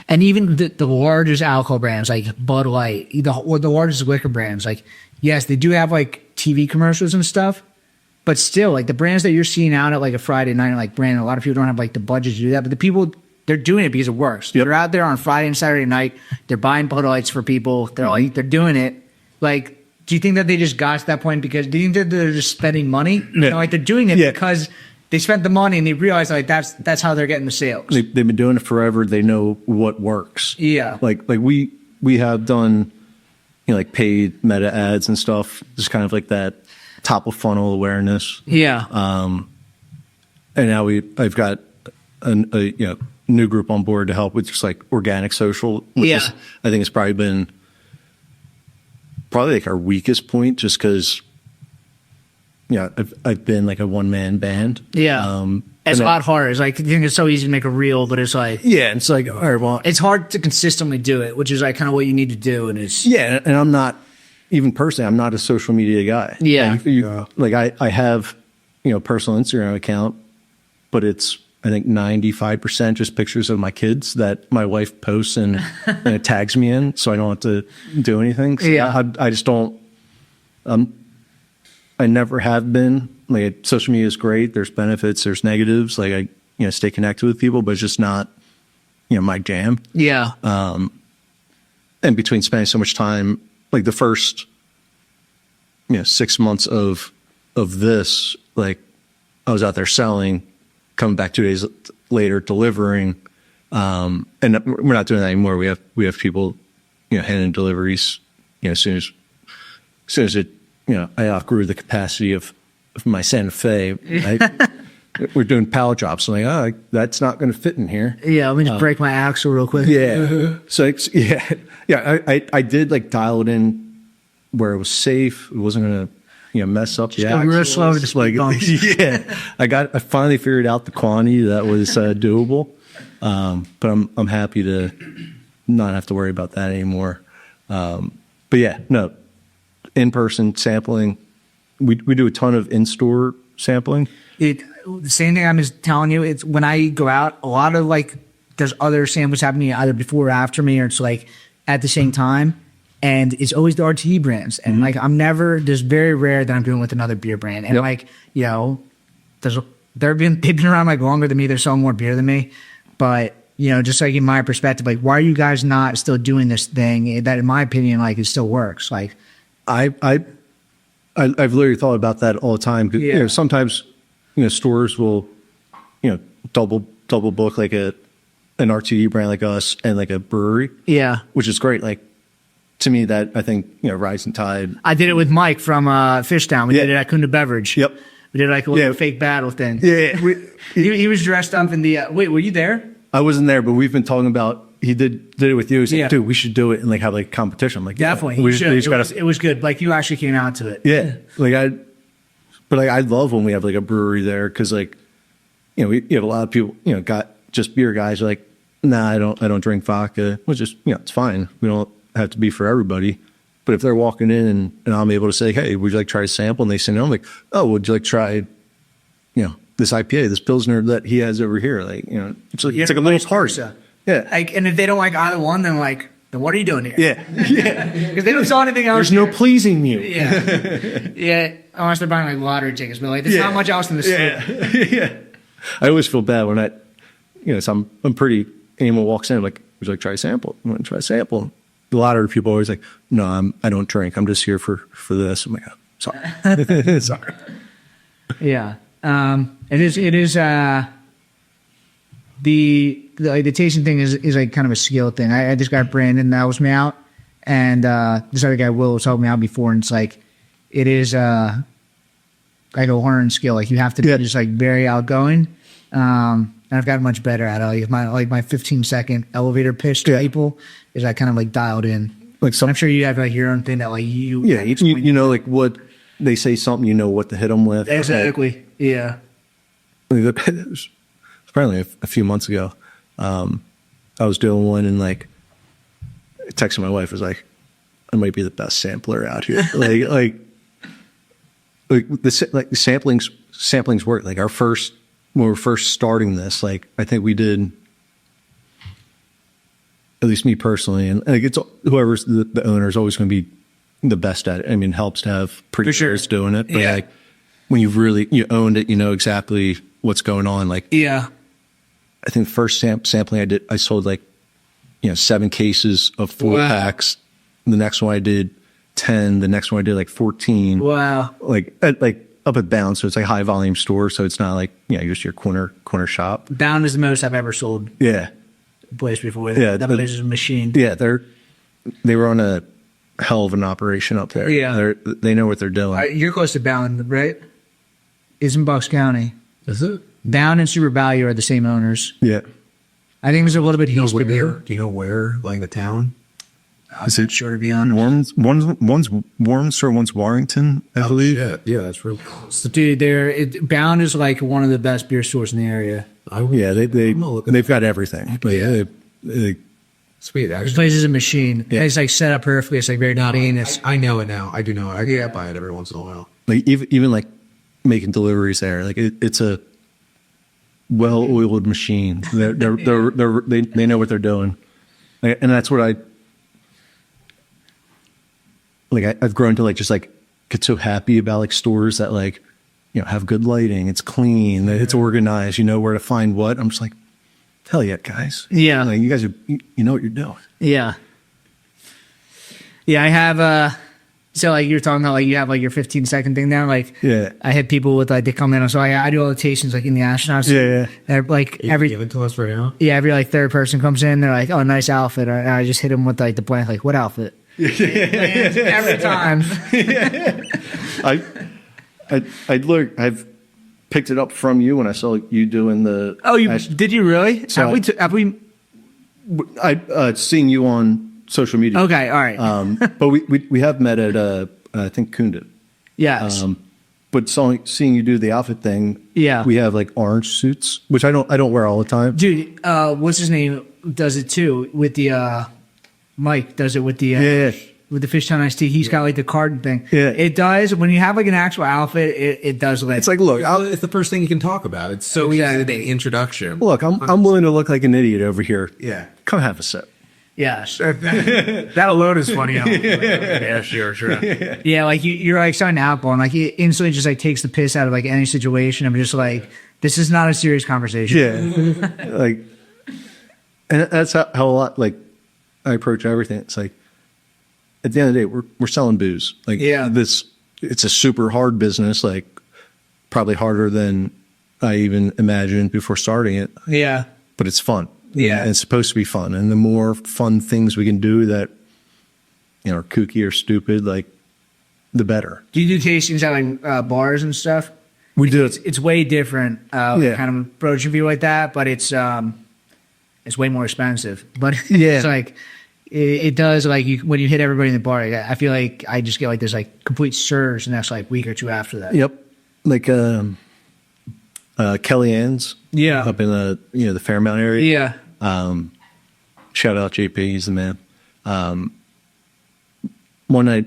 and even the largest alcohol brands like Bud Light, the largest liquor brands, like, yes, they do have like TV commercials and stuff, but still like the brands that you're seeing out at like a Friday night, like brand, a lot of people don't have like the budget to do that, but the people, they're doing it because it works. Yep. They're out there on Friday and Saturday night. They're buying Bud Lights for people. They're doing it. Like, do you think that they just got to that point because do you think that they're just spending money? Yeah. No, like they're doing it because they spent the money and they realized like that's how they're getting the sales. they've been doing it forever. They know what works. Yeah. Like we have done, like paid meta ads and stuff, just kind of like that top of funnel awareness. Yeah. And now I've got a new group on board to help with just like organic social. Which is, I think it's probably been like our weakest point, just because I've been like a one-man band. It's a lot harder. It's like you think it's so easy to make a reel, but it's like it's like, all right, well, it's hard to consistently do it, which is like kind of what you need to do. And it's and I'm not even personally, I'm not a social media guy. Yeah. Like I have personal Instagram account, but it's, I think 95% just pictures of my kids that my wife posts and it tags me in, so I don't have to do anything. So Yeah. I just don't. I never have been. Like, social media is great. There's benefits. There's negatives. Like, I stay connected with people, but it's just not my jam. Yeah. And between spending so much time, like the first 6 months of this, like I was out there selling, coming back 2 days later delivering, and we're not doing that anymore. We have people handing deliveries as soon as it I outgrew the capacity of my Santa Fe. We're doing pallet drops. I'm like, that's not going to fit in here. Yeah, let me just break my axle real quick. Yeah. So I did like dial it in where it was safe. It wasn't going to mess up the axle. Real slow with the speed bumps. Yeah. I finally figured out the quantity that was doable. But I'm happy to not have to worry about that anymore. But yeah, no, in-person sampling. We do a ton of in-store sampling. The same thing I'm just telling you. It's when I go out, a lot of like there's other samples happening either before or after me, or it's like at the same time, and it's always the RTD brands. And like there's very rare that I'm doing with another beer brand. And they've been around like longer than me. They're selling more beer than me, but just like in my perspective, like why are you guys not still doing this thing that, in my opinion, like it still works? Like I've literally thought about that all the time. Yeah. Sometimes stores will double book like an RTD brand like us and like a brewery. Yeah. Which is great. Like, to me, that I think rising tide. I did it with Mike from Fishtown. We did it at 2Moods Beverage. Yep. We did like a little fake battle thing. Yeah. He was dressed up in the. Wait, were you there? I wasn't there, but we've been talking about. He did it with you. He's like, dude, we should do it and like have like a competition. I'm like, Definitely. we just It was good. Like you actually came out to it. Yeah. But I love when we have like a brewery there, because like you have a lot of people got just beer guys are like, nah, I don't drink vodka, which is it's fine. We don't have to be for everybody. But if they're walking in and I'm able to say, hey, would you like to try a sample? And they say no, I'm like, oh, would you like to try this IPA, this Pilsner that he has over here? Like it's like a little party. Yeah. Like, and if they don't like either one, then what are you doing here? Yeah. Yeah. Because they don't sell anything else. There's no pleasing you. Yeah. Yeah. Unless they're buying like lottery tickets, but like there's not much else in the store. Yeah. Yeah. I always feel bad when so I'm pretty. Anyone walks in, I'm like, would you like to try a sample? You want to try a sample? A lot of people are always like, no, I don't drink. I'm just here for this. I'm like, oh, sorry. Sorry. Yeah. It is the tasting thing is like kind of a skill thing. I had this guy Brandon that helps me out, and this other guy Will was helping me out before, and it's like it is like a learned skill. Like you have to be just like very outgoing. And I've gotten much better at it. Like my 15-second elevator pitch to people is I kind of like dialed in. Like I'm sure you have like your own thing that like you. Yeah, you know like what they say something, what to hit them with. Exactly. Yeah. It was probably a few months ago. I was doing one and like texting my wife, was like, I might be the best sampler out here. like the samplings work. Like when we were first starting this, like I think we did, at least me personally, and like it's whoever's the owner is always going to be the best at it. I mean, it helps to have producers doing it, but like when you owned it, exactly what's going on. Like I think the first sampling I sold like 7 cases of 4-packs. The next one I did 10. The next one I did like 14. Wow. Like up at Bound, so it's like high volume store, so it's not like just your corner shop. Bound is the most I've ever sold. Yeah. Place before. Yeah, that place is a machine. Yeah, they were on a hell of an operation up there. Yeah, they know what they're doing. You're close to Bound, right? It's in Bucks County. Is it? Bound and Super Value are the same owners. Yeah. I think there's a little bit east of Do here. you know where, like the town? Is it sure to be on? one's Warminster, one's Warrington, I believe. Shit. Yeah, that's really cool. So, dude, Bound is like one of the best beer stores in the area. They've got everything. But yeah, Sweet. This Actually, place is a machine. Yeah. It's like set up perfectly. It's like very clean. I know it now. I do know it. I buy it every once in a while. like even like making deliveries there. Like it's a well-oiled machine. They know what they're doing, and that's what I've grown to just get so happy about stores that have good lighting. It's clean. It's organized. You know where to find what. I'm just like, hell yeah, guys. Yeah. You guys you know what you're doing. Yeah. Yeah, I have so you're talking about you have your 15-second thing now. Yeah. I had people with they come in, so I do all the tastings in the astronauts. Yeah. They're, every Give it to us right now. yeah, every third person comes in, they're like, oh, nice outfit. And I just hit them with the blank, what outfit? Every time. I've picked it up from you when I saw you doing the. Oh, did you really? So have we? Seeing you on social media. Okay, all right. But we have met at I think Kunda. Yes. But seeing you do the outfit thing. Yeah. We have orange suits, which I don't wear all the time. Dude, what's his name does it too with the Mike does it with the with the Fishtown iced tea. He's got the carton thing. Yeah. It does when you have an actual outfit. It does. It's look, It's the first thing you can talk about. It's so easy to the introduction. look, I'm willing to look like an idiot over here. Yeah. Come have a sip. Yes. That alone is funny. Yeah, sure. Yeah, you're starting to outgo and he instantly just takes the piss out of any situation. I'm just this is not a serious conversation. Yeah. And that's how a lot I approach everything. It's at the end of the day, we're selling booze. It's a super hard business, probably harder than I even imagined before starting it. Yeah. But it's fun. Yeah. And it's supposed to be fun. And the more fun things we can do that, are kooky or stupid, the better. Do you do tastings at bars and stuff? We do. It's way different, kind of approaching view like that, but it's way more expensive. But it's it does when you hit everybody in the bar. I feel I just get this complete surge the next week or two after that. Yep. Kellyanne's. Yeah. Up in the Fairmount area. Yeah. Shout out JP, he's the man. One night,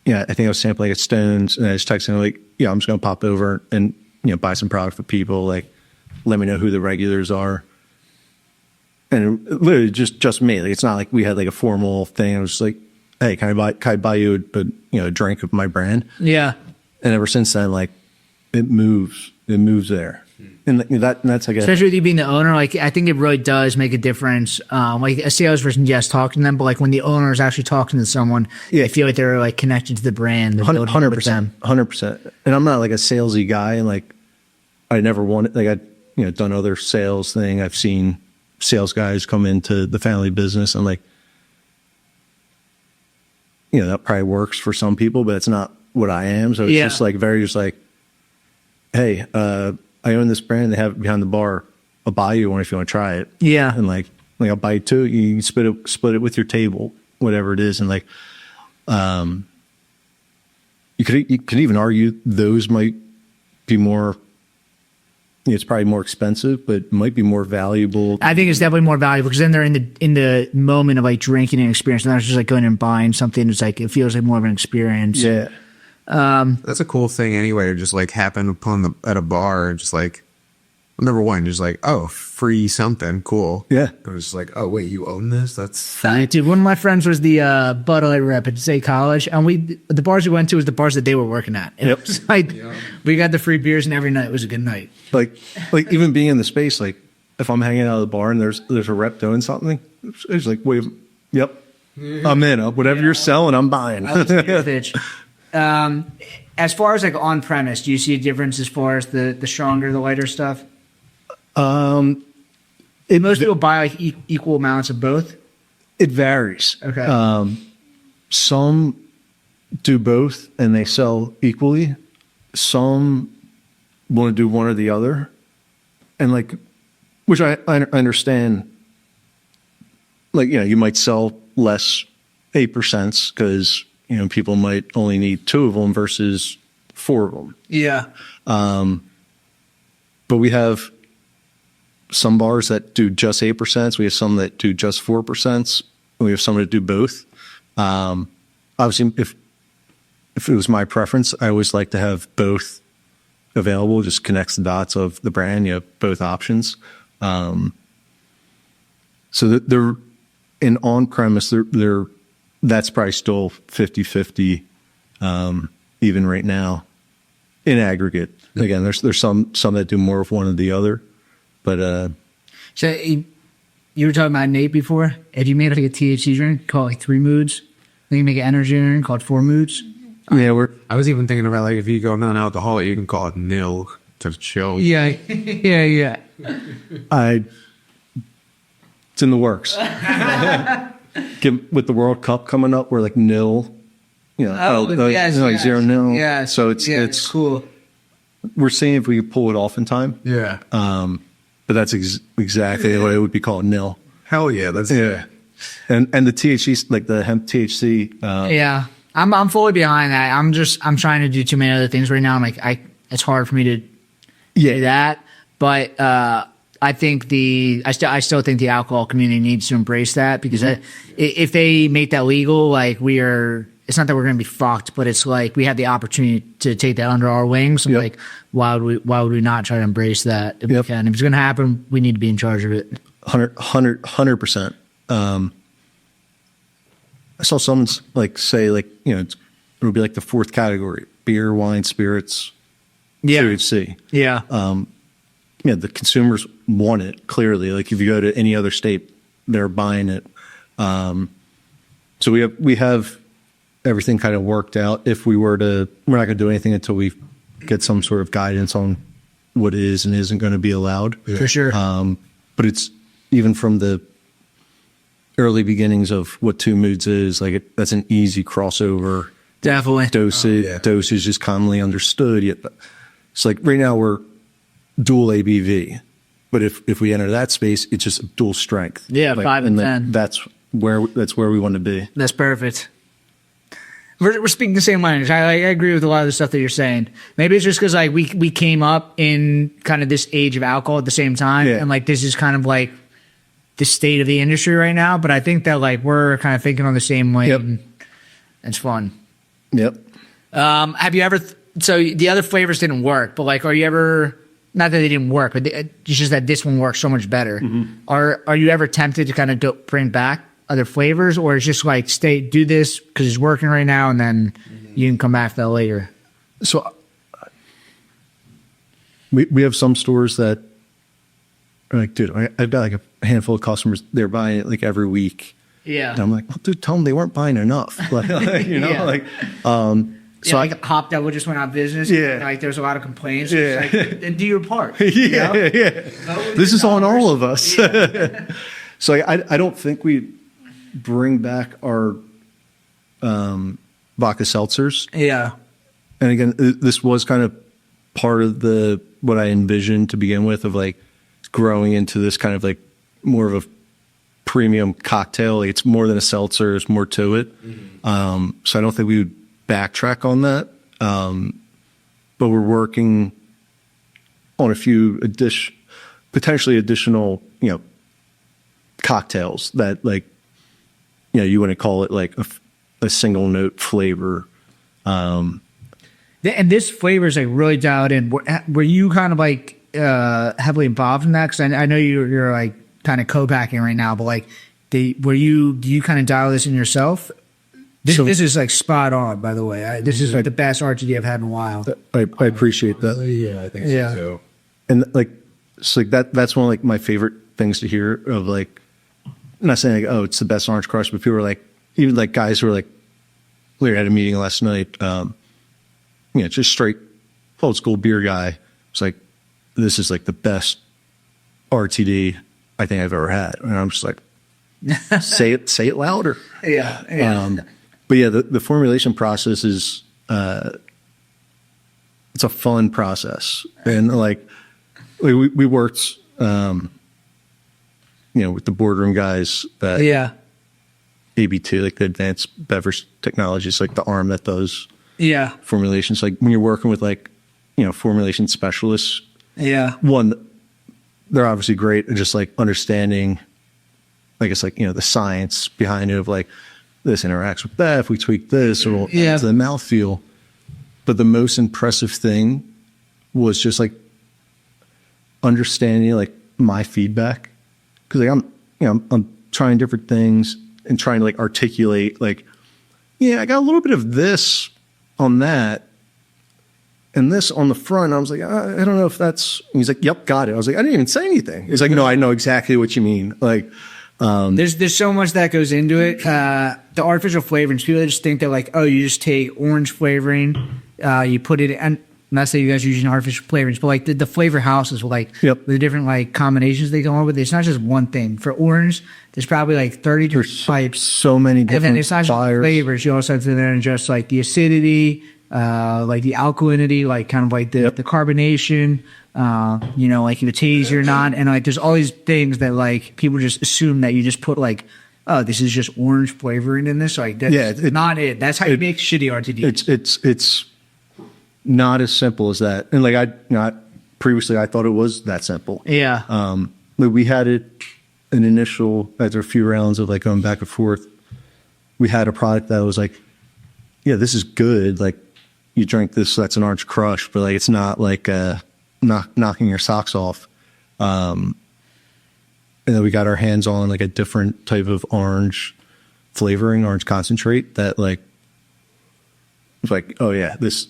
I think I was sampling at Stones, and I was texting him I'm just gonna pop over and buy some product for people. Let me know who the regulars are. And literally just me. It's not like we had a formal thing. I was hey, can I buy you a drink of my brand? Yeah. And ever since then, it moves there. And that's I guess. Especially with you being the owner, I think it really does make a difference. A salesperson, yes, talking to them, but when the owner is actually talking to someone, I feel they're connected to the brand. 100%. 100%. And I'm not a salesy guy, and I never wanted I've done other sales thing. I've seen sales guys come into the family business and that probably works for some people, but it's not what I am. So it's just hey, I own this brand. They have it behind the bar. I'll buy you one if you want to try it. Yeah. And I'll buy you two. You can split it with your table, whatever it is. And you could even argue those might be more. It's probably more expensive, but it might be more valuable. I think it's definitely more valuable because then they're in the moment of drinking and experience. And not just going and buying something. It's it feels like more of an experience. Yeah. That's a cool thing anyway, to just happen upon at a bar and just number one, just oh, free something cool. Yeah. It was oh wait, you own this? That's Dude, one of my friends was the Bud Light rep at State College, and the bars we went to was the bars that they were working at. And it was we got the free beers, and every night was a good night. Even being in the space, if I'm hanging out at the bar and there's a rep doing something, it's wait, yep, I'm in. Whatever you're selling, I'm buying. I was a bitch. As far as on premise, do you see a difference as far as the stronger, the lighter stuff? Most people buy equal amounts of both. It varies. Okay. Some do both and they sell equally. Some want to do one or the other, and which I understand. You might sell less 8% because people might only need 2 of them versus 4 of them. Yeah. But we have some bars that do just 8%. We have some that do just 4%. We have some that do both. Obviously, if it was my preference, I always like to have both available, just connects the dots of the brand. You have both options. So that they're in on-premise, that's probably still 50-50, even right now in aggregate. Again, there's some that do more of one or the other, but So you were talking about Nate before. If you made like a THC drink called like 3Moods, then you make an energy drink called 4Moods. yeah, I was even thinking about like if you go non-alcoholic, you can call it nil to chill. Yeah, yeah. it's in the works. With the World Cup coming up, we're like nil, Yes, like yes. 0-0. Yeah, So it's cool. We're seeing if we can pull it off in time. Yeah. But that's exactly what it would be called, nil. Hell yeah. That's And the THC, like the hemp THC. Yeah, I'm fully behind that. I'm trying to do too many other things right now. I'm like, it's hard for me to say that, but I think I still think the alcohol community needs to embrace that, because if they make that legal, like it's not that we're going to be fucked, but it's like we have the opportunity to take that under our wings. I'm like, why would we not try to embrace that if we can? If it's going to happen, we need to be in charge of it. 100%. I saw someone say it would be like the fourth category: beer, wine, spirits, THC. Yeah. The consumers want it clearly. Like if you go to any other state, they're buying it. So we have everything kind of worked out. If we're not going to do anything until we get some sort of guidance on what is and isn't going to be allowed. For sure. But it's even from the early beginnings of what 2Moods is, that's an easy crossover. Definitely. Dosage is commonly understood. It's like right now we're dual ABV, but if we enter that space, it's just dual strength. Yeah, 5 and 10. That's where we want to be. That's perfect. We're speaking the same language. I agree with a lot of the stuff that you're saying. Maybe it's just because we came up in kind of this age of alcohol at the same time, and this is kind of like the state of the industry right now. But I think that we're kind of thinking on the same way. Yep. And it's fun. Yep. Have you ever? So the other flavors didn't work, but are you ever? Not that they didn't work, but it's just that this one works so much better. Mm-hmm. Are you ever tempted to kind of bring back other flavors, or it's just do this because it's working right now, and then you can come back to that later? So we have some stores that are like, dude, I've got a handful of customers. They're buying it every week. Yeah. And I'm like, well, dude, tell them they weren't buying enough. So Hop Devil just went out of business. Yeah. There's a lot of complaints. Yeah. It's then do your part. Yeah. This is on all of us. Yeah. So I don't think we bring back our vodka seltzers. Yeah. And again, this was kind of part of what I envisioned to begin with, of growing into this kind of more of a premium cocktail. It's more than a seltzer. There's more to it. Mm-hmm. So I don't think we would backtrack on that. But we're working on a few potentially additional, cocktails that you wouldn't call it a single note flavor. And this flavor is really dialed in. Were you kind of heavily involved in that? Because I know you're kind of co-packing right now, but do you kind of dial this in yourself? This is spot on, by the way. This is the best RTD I've had in a while. I appreciate that. Yeah, I think so too. And that's one of my favorite things to hear of I'm not saying it's the best orange crush, but people are even guys who are we had a meeting last night, just straight old school beer guy. It's this is the best RTD I think I've ever had. And I'm just say it louder. Yeah. But yeah, the formulation process is, it's a fun process. And we worked, with the Boardroom guys at AB2, the advanced beverage technologies, the arm that does formulations. When you're working with formulation specialists, one, they're obviously great at just understanding, the science behind it of this interacts with that. If we tweak this, it'll add to the mouthfeel. But the most impressive thing was just like understanding like my feedback, because like I'm trying different things and trying to like articulate like, yeah, I got a little bit of this on that and this on the front. I was like, I don't know if that's. And he's like, yep, got it. I was like, I didn't even say anything. He's like, no, I know exactly what you mean. Like, there's so much that goes into it. The artificial flavorings, people just think that like, oh, you just take orange flavoring, you put it, and not saying you guys are using artificial flavorings, but like the flavor houses with like the different like combinations they come up with. It's not just one thing. For orange, there's probably like 30 different types. So many different and then it's not just flavors. You also have to then adjust like the acidity, like the alkalinity, like kind of like the carbonation, you know, like the taste or not. And like there's all these things that like people just assume that you just put like, oh, this is just orange flavoring in this. Like that's not it. That's how you make shitty RTD. It's not as simple as that. And like previously I thought it was that simple. Yeah. Like we had it an initial, after a few rounds of like going back and forth, we had a product that was like, yeah, this is good. Like you drink this, that's an orange crush, but like it's not like knocking your socks off. And then we got our hands on like a different type of orange flavoring, orange concentrate that like was like, oh yeah, this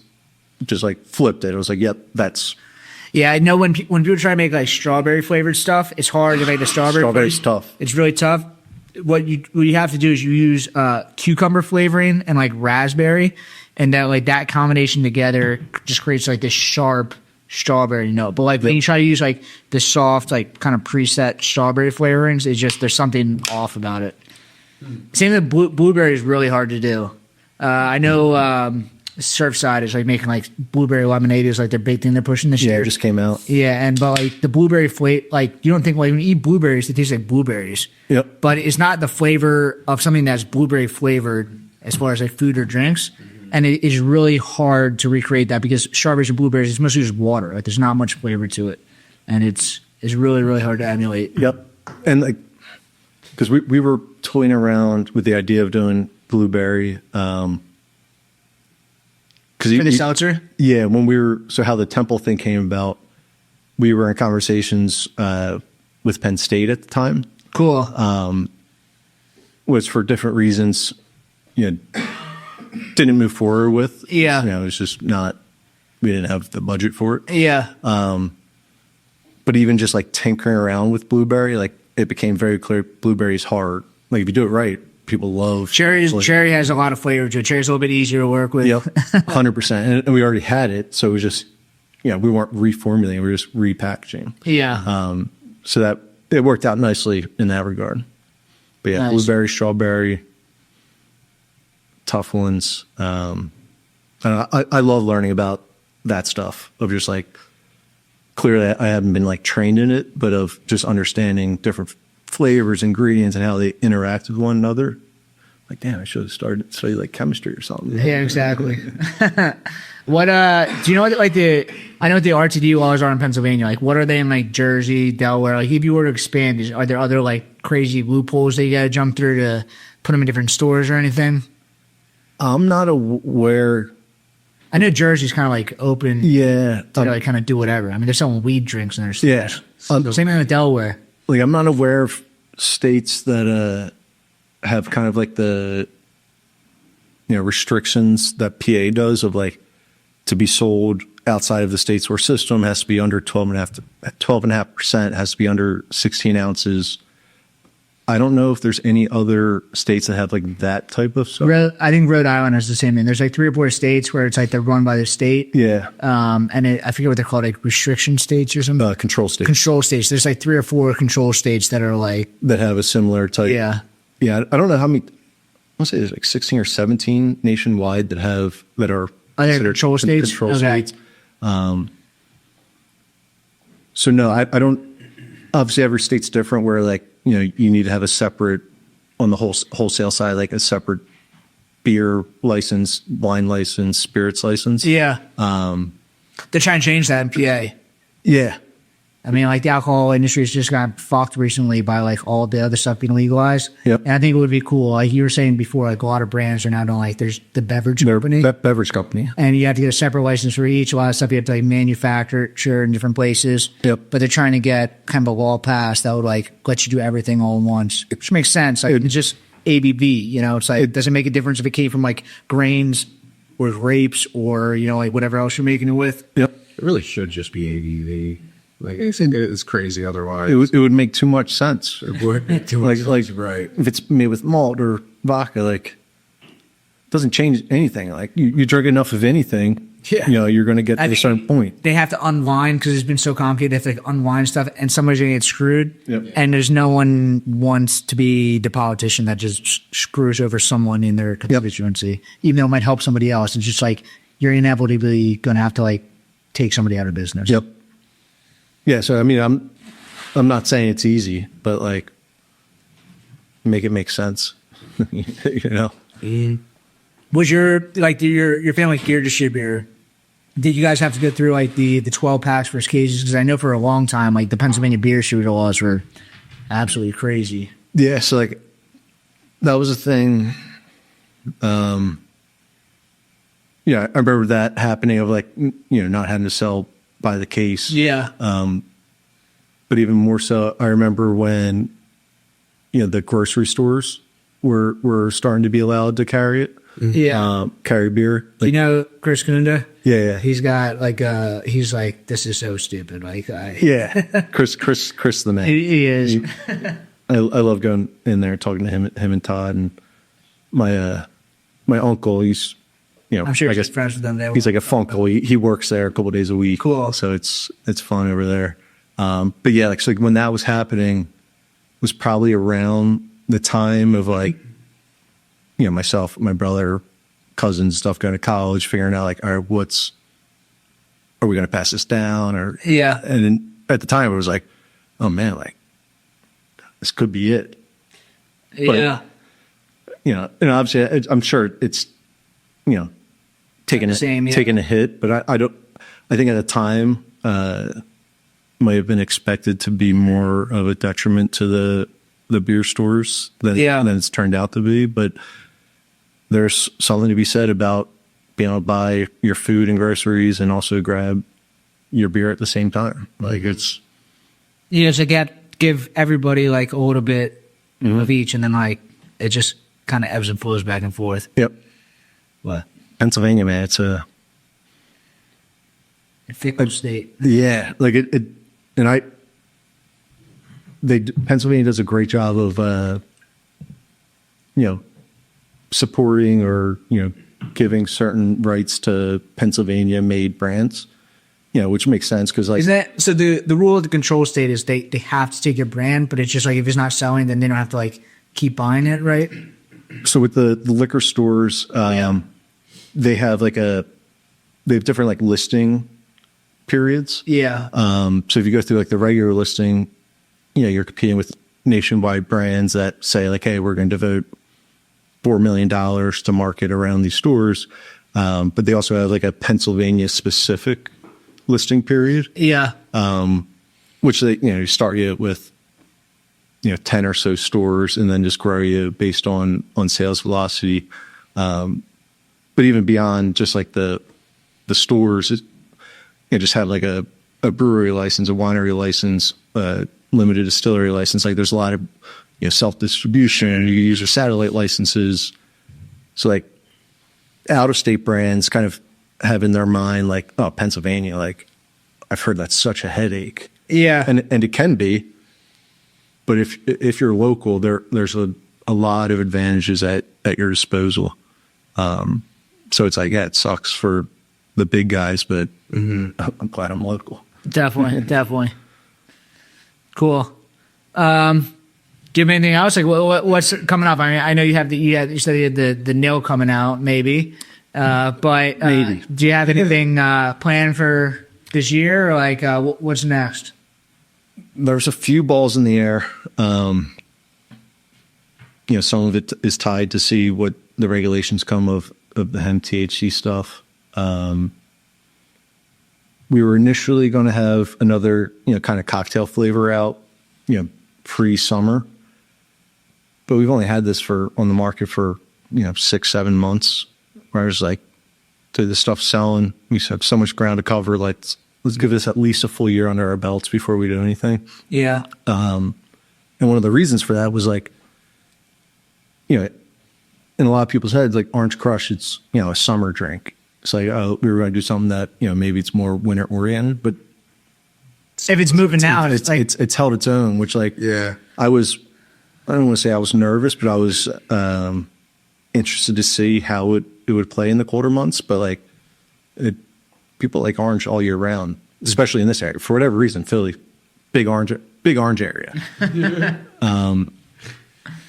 just like flipped it. It was like, yep, that's. Yeah, I know when people try to make like strawberry flavored stuff, it's hard to make the strawberry. Strawberry's tough. It's really tough. What you have to do is you use cucumber flavoring and like raspberry, and that like that combination together just creates like this sharp strawberry note. But like when you try to use like the soft like kind of preset strawberry flavorings, it's just there's something off about it. Same with blueberry is really hard to do. I know Surfside is like making like blueberry lemonade is like their big thing they're pushing this year. Yeah, it just came out. Yeah, but like the blueberry flavor, like you don't think like when you eat blueberries, they taste like blueberries. Yep. But it's not the flavor of something that's blueberry flavored as far as like food or drinks. And it is really hard to recreate that because strawberries and blueberries, it's mostly just water. Like there's not much flavor to it. And it's really, really hard to emulate. Yep. And like, because we were toying around with the idea of doing blueberry. For the seltzer? Yeah, so how the Temple thing came about, we were in conversations with Penn State at the time. Cool. Was for different reasons, didn't move forward with. Yeah. It was just we didn't have the budget for it. Yeah. But even just like tinkering around with blueberry, like it became very clear blueberry's hard. Like if you do it right, people love cherry has a lot of flavor to it. Cherry's a little bit easier to work with. Yep, 100%. And we already had it, so it was just we weren't reformulating, we were just repackaging. Yeah. So that it worked out nicely in that regard. But yeah, nice. Blueberry, strawberry, tough ones. I love learning about that stuff of just like clearly I haven't been like trained in it, but of just understanding different flavors, ingredients, and how they interact with one another. Like, damn, I should have started study like chemistry or something. Yeah, exactly. What do you know what like I know what the RTD laws are in Pennsylvania. Like, what are they in like Jersey, Delaware? Like, if you were to expand, are there other like crazy loopholes that you got to jump through to put them in different stores or anything? I'm not aware. I know Jersey's kind of like open. Yeah, to like kind of do whatever. I mean, they're selling weed drinks in their stores. Yeah, same thing with Delaware. Like, I'm not aware of states that have kind of like the restrictions that PA does of like to be sold outside of the state store system has to be under 12.5%, has to be under 16 ounces. I don't know if there's any other states that have like that type of stuff. I think Rhode Island has the same thing. There's like 3 or 4 states where it's like they're run by the state. Yeah. And I forget what they're called, like restriction states or something. Control states. Control states. There's like 3 or 4 control states that are like that have a similar type. Yeah. Yeah. I don't know how many. I want to say there's like 16 or 17 nationwide that are considered control states. Control states. So no, I don't. Obviously, every state's different. Where like you need to have a separate on the wholesale side, like a separate beer license, wine license, spirits license. Yeah. They're trying to change that in PA. Yeah. I mean, like the alcohol industry has just got fucked recently by like all the other stuff being legalized. Yep. And I think it would be cool. Like you were saying before, like a lot of brands are now doing like there's the beverage company. Beverage company. And you have to get a separate license for each. A lot of stuff you have to like manufacture in different places. Yep. But they're trying to get kind of a law passed that would like let you do everything all at once, which makes sense. Like it's just ABV, you know, it's like it doesn't make a difference if it came from like grains or grapes or, you know, like whatever else you're making it with. Yep. It really should just be ABV. Like, I think it's crazy otherwise. It would make too much sense. It would. Too much like sense, right. if it's made with malt or vodka, like it doesn't change anything. Like you drink enough of anything, Yeah. you know, you're going to get to a certain point. They have to unwind because it's been so complicated. They have to like unwind stuff, and somebody's going to get screwed. Yep. And there's no one wants to be the politician that just screws over someone in their constituency, even though it might help somebody else. It's just like you're inevitably going to have to like take somebody out of business. Yep. Yeah. So I mean, I'm not saying it's easy, but like make it make sense. You know. Was your family gear distributor? Did you guys have to go through like the 12 packs versus cases? Because I know for a long time, like the Pennsylvania beer distributor laws were absolutely crazy. Yeah. So like that was a thing. Yeah, I remember that happening of like, you know, not having to sell by the case. Yeah. But even more so, I remember when, you know, the grocery stores were starting to be allowed to carry it. Yeah. Carry beer. You know Chris Kunda? Yeah. He's got like he's like, this is so stupid. Like Yeah. Chris the man. he is. I love going in there and talking to him and Todd and my uncle. He's, you know, I'm sure I he's guess friends with them. he's like a funkle. He works there a couple days a week. Cool. So it's fun over there. But yeah, like, so like when that was happening was probably around the time of like, you know, myself, my brother, cousins, stuff going to college, figuring out like, all right, are we going to pass this down? Or, Yeah. And then at the time it was like, oh man, like this could be it. Yeah. You know, and obviously I'm sure it's, you know, taking a hit, but I think at the time, might have been expected to be more of a detriment to the beer stores than it's turned out to be. But there's something to be said about being able to buy your food and groceries and also grab your beer at the same time. Like it's, Yeah, so give everybody like a little bit of each, and then like it just kind of ebbs and flows back and forth. yep. What? Pennsylvania, man, it's a Fickle state. yeah, like it and Pennsylvania does a great job of you know, supporting or, you know, giving certain rights to Pennsylvania made brands, you know, which makes sense because like Is that so? The rule of the control state is they have to take your brand, but it's just like if it's not selling, then they don't have to like keep buying it, right? so with the liquor stores, they have different like listing periods. Yeah. So if you go through like the regular listing, you know, you're competing with nationwide brands that say like, hey, we're going to devote $4 million to market around these stores. But they also have like a Pennsylvania specific listing period, Yeah. which they, you know, start you with, you know, 10 or so stores and then just grow you based on sales velocity. But even beyond just like the stores, you know, just have like a brewery license, a winery license, limited distillery license. Like there's a lot of, you know, self-distribution. You use your satellite licenses. So like out of state brands kind of have in their mind like, oh, Pennsylvania, like I've heard that's such a headache. Yeah. And it can be, but if you're local, there's a lot of advantages at your disposal. So it's like, yeah, it sucks for the big guys, but I'm glad I'm local. Definitely. Cool. Do you have anything else? Like what's coming up? I mean, I know you have you said you had the nil coming out, maybe. But Maybe. do you have anything planned for this year? Or like what's next? There's a few balls in the air. You know, some of it is tied to see what the regulations come of the hemp THC stuff. we were initially going to have another, kind of cocktail flavor out, pre-summer. But we've only had this on the market for, 6-7 months. Where I was like, dude, this stuff's selling. We have so much ground to cover. Let's give this at least a full year under our belts before we do anything. Yeah. And one of the reasons for that was like, in a lot of people's heads, like Orange Crush, it's, a summer drink. It's like, oh, we were going to do something that, maybe it's more winter oriented, but If it's moving now, it's like, it's held its own, which like, Yeah. I don't want to say I was nervous, but I was interested to see how it would play in the colder months. But like, people like orange all year round, especially in this area for whatever reason. Philly, big orange area.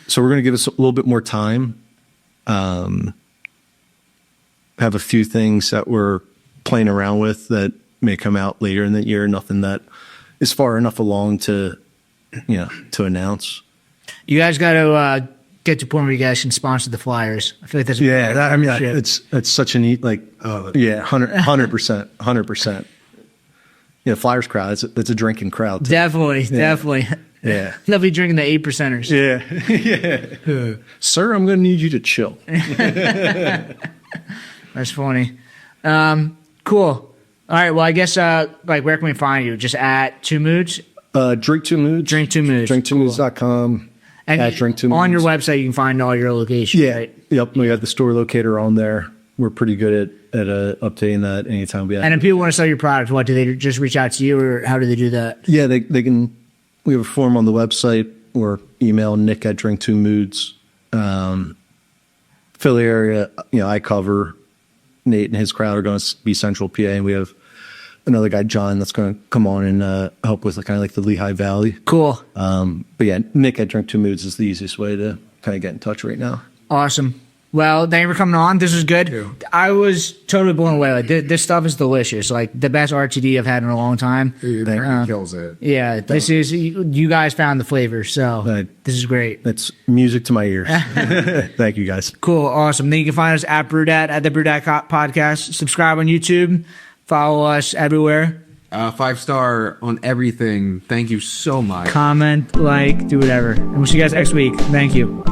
So we're going to give us a little bit more time. Have a few things that we're playing around with that may come out later in the year. Nothing that is far enough along to announce. you guys got to get to a point where you guys can sponsor the Flyers. I feel like that's It's such a neat 100%. Flyers crowd. It's a drinking crowd too. definitely. Yeah. They'll be drinking the 8%ers. Yeah. Sir, I'm going to need you to chill. That's funny. Cool. All right. Well, I guess where can we find you? Just at 2Moods? Drink 2Moods. Drink 2Moods. Drink2moods.com. And at Drink 2Moods. on your website, you can find all your locations. Yeah. Right? Yep. We got the store locator on there. We're pretty good at updating that anytime we have. And if people want to sell your product, what do they just reach out to you, or how do they do that? Yeah, they can. We have a form on the website or email Nick at Drink 2Moods. Philly area, I cover. Nate and his crowd are going to be Central PA, and we have another guy, John, that's going to come on and help with kind of like the Lehigh Valley. Cool. But yeah, Nick at Drink 2Moods is the easiest way to kind of get in touch right now. Awesome. Well, thank you for coming on. This was good. Yeah. I was totally blown away. Like this stuff is delicious. Like the best RTD I've had in a long time. It really kills it. Yeah, this is you guys found the flavor, so Right. this is great. That's music to my ears. Thank you, guys. Cool, awesome. Then you can find us at Brewdad at the Brewdad Podcast. Subscribe on YouTube. Follow us everywhere. 5-star on everything. Thank you so much. Comment, like, do whatever. And we'll see you guys next week. Thank you.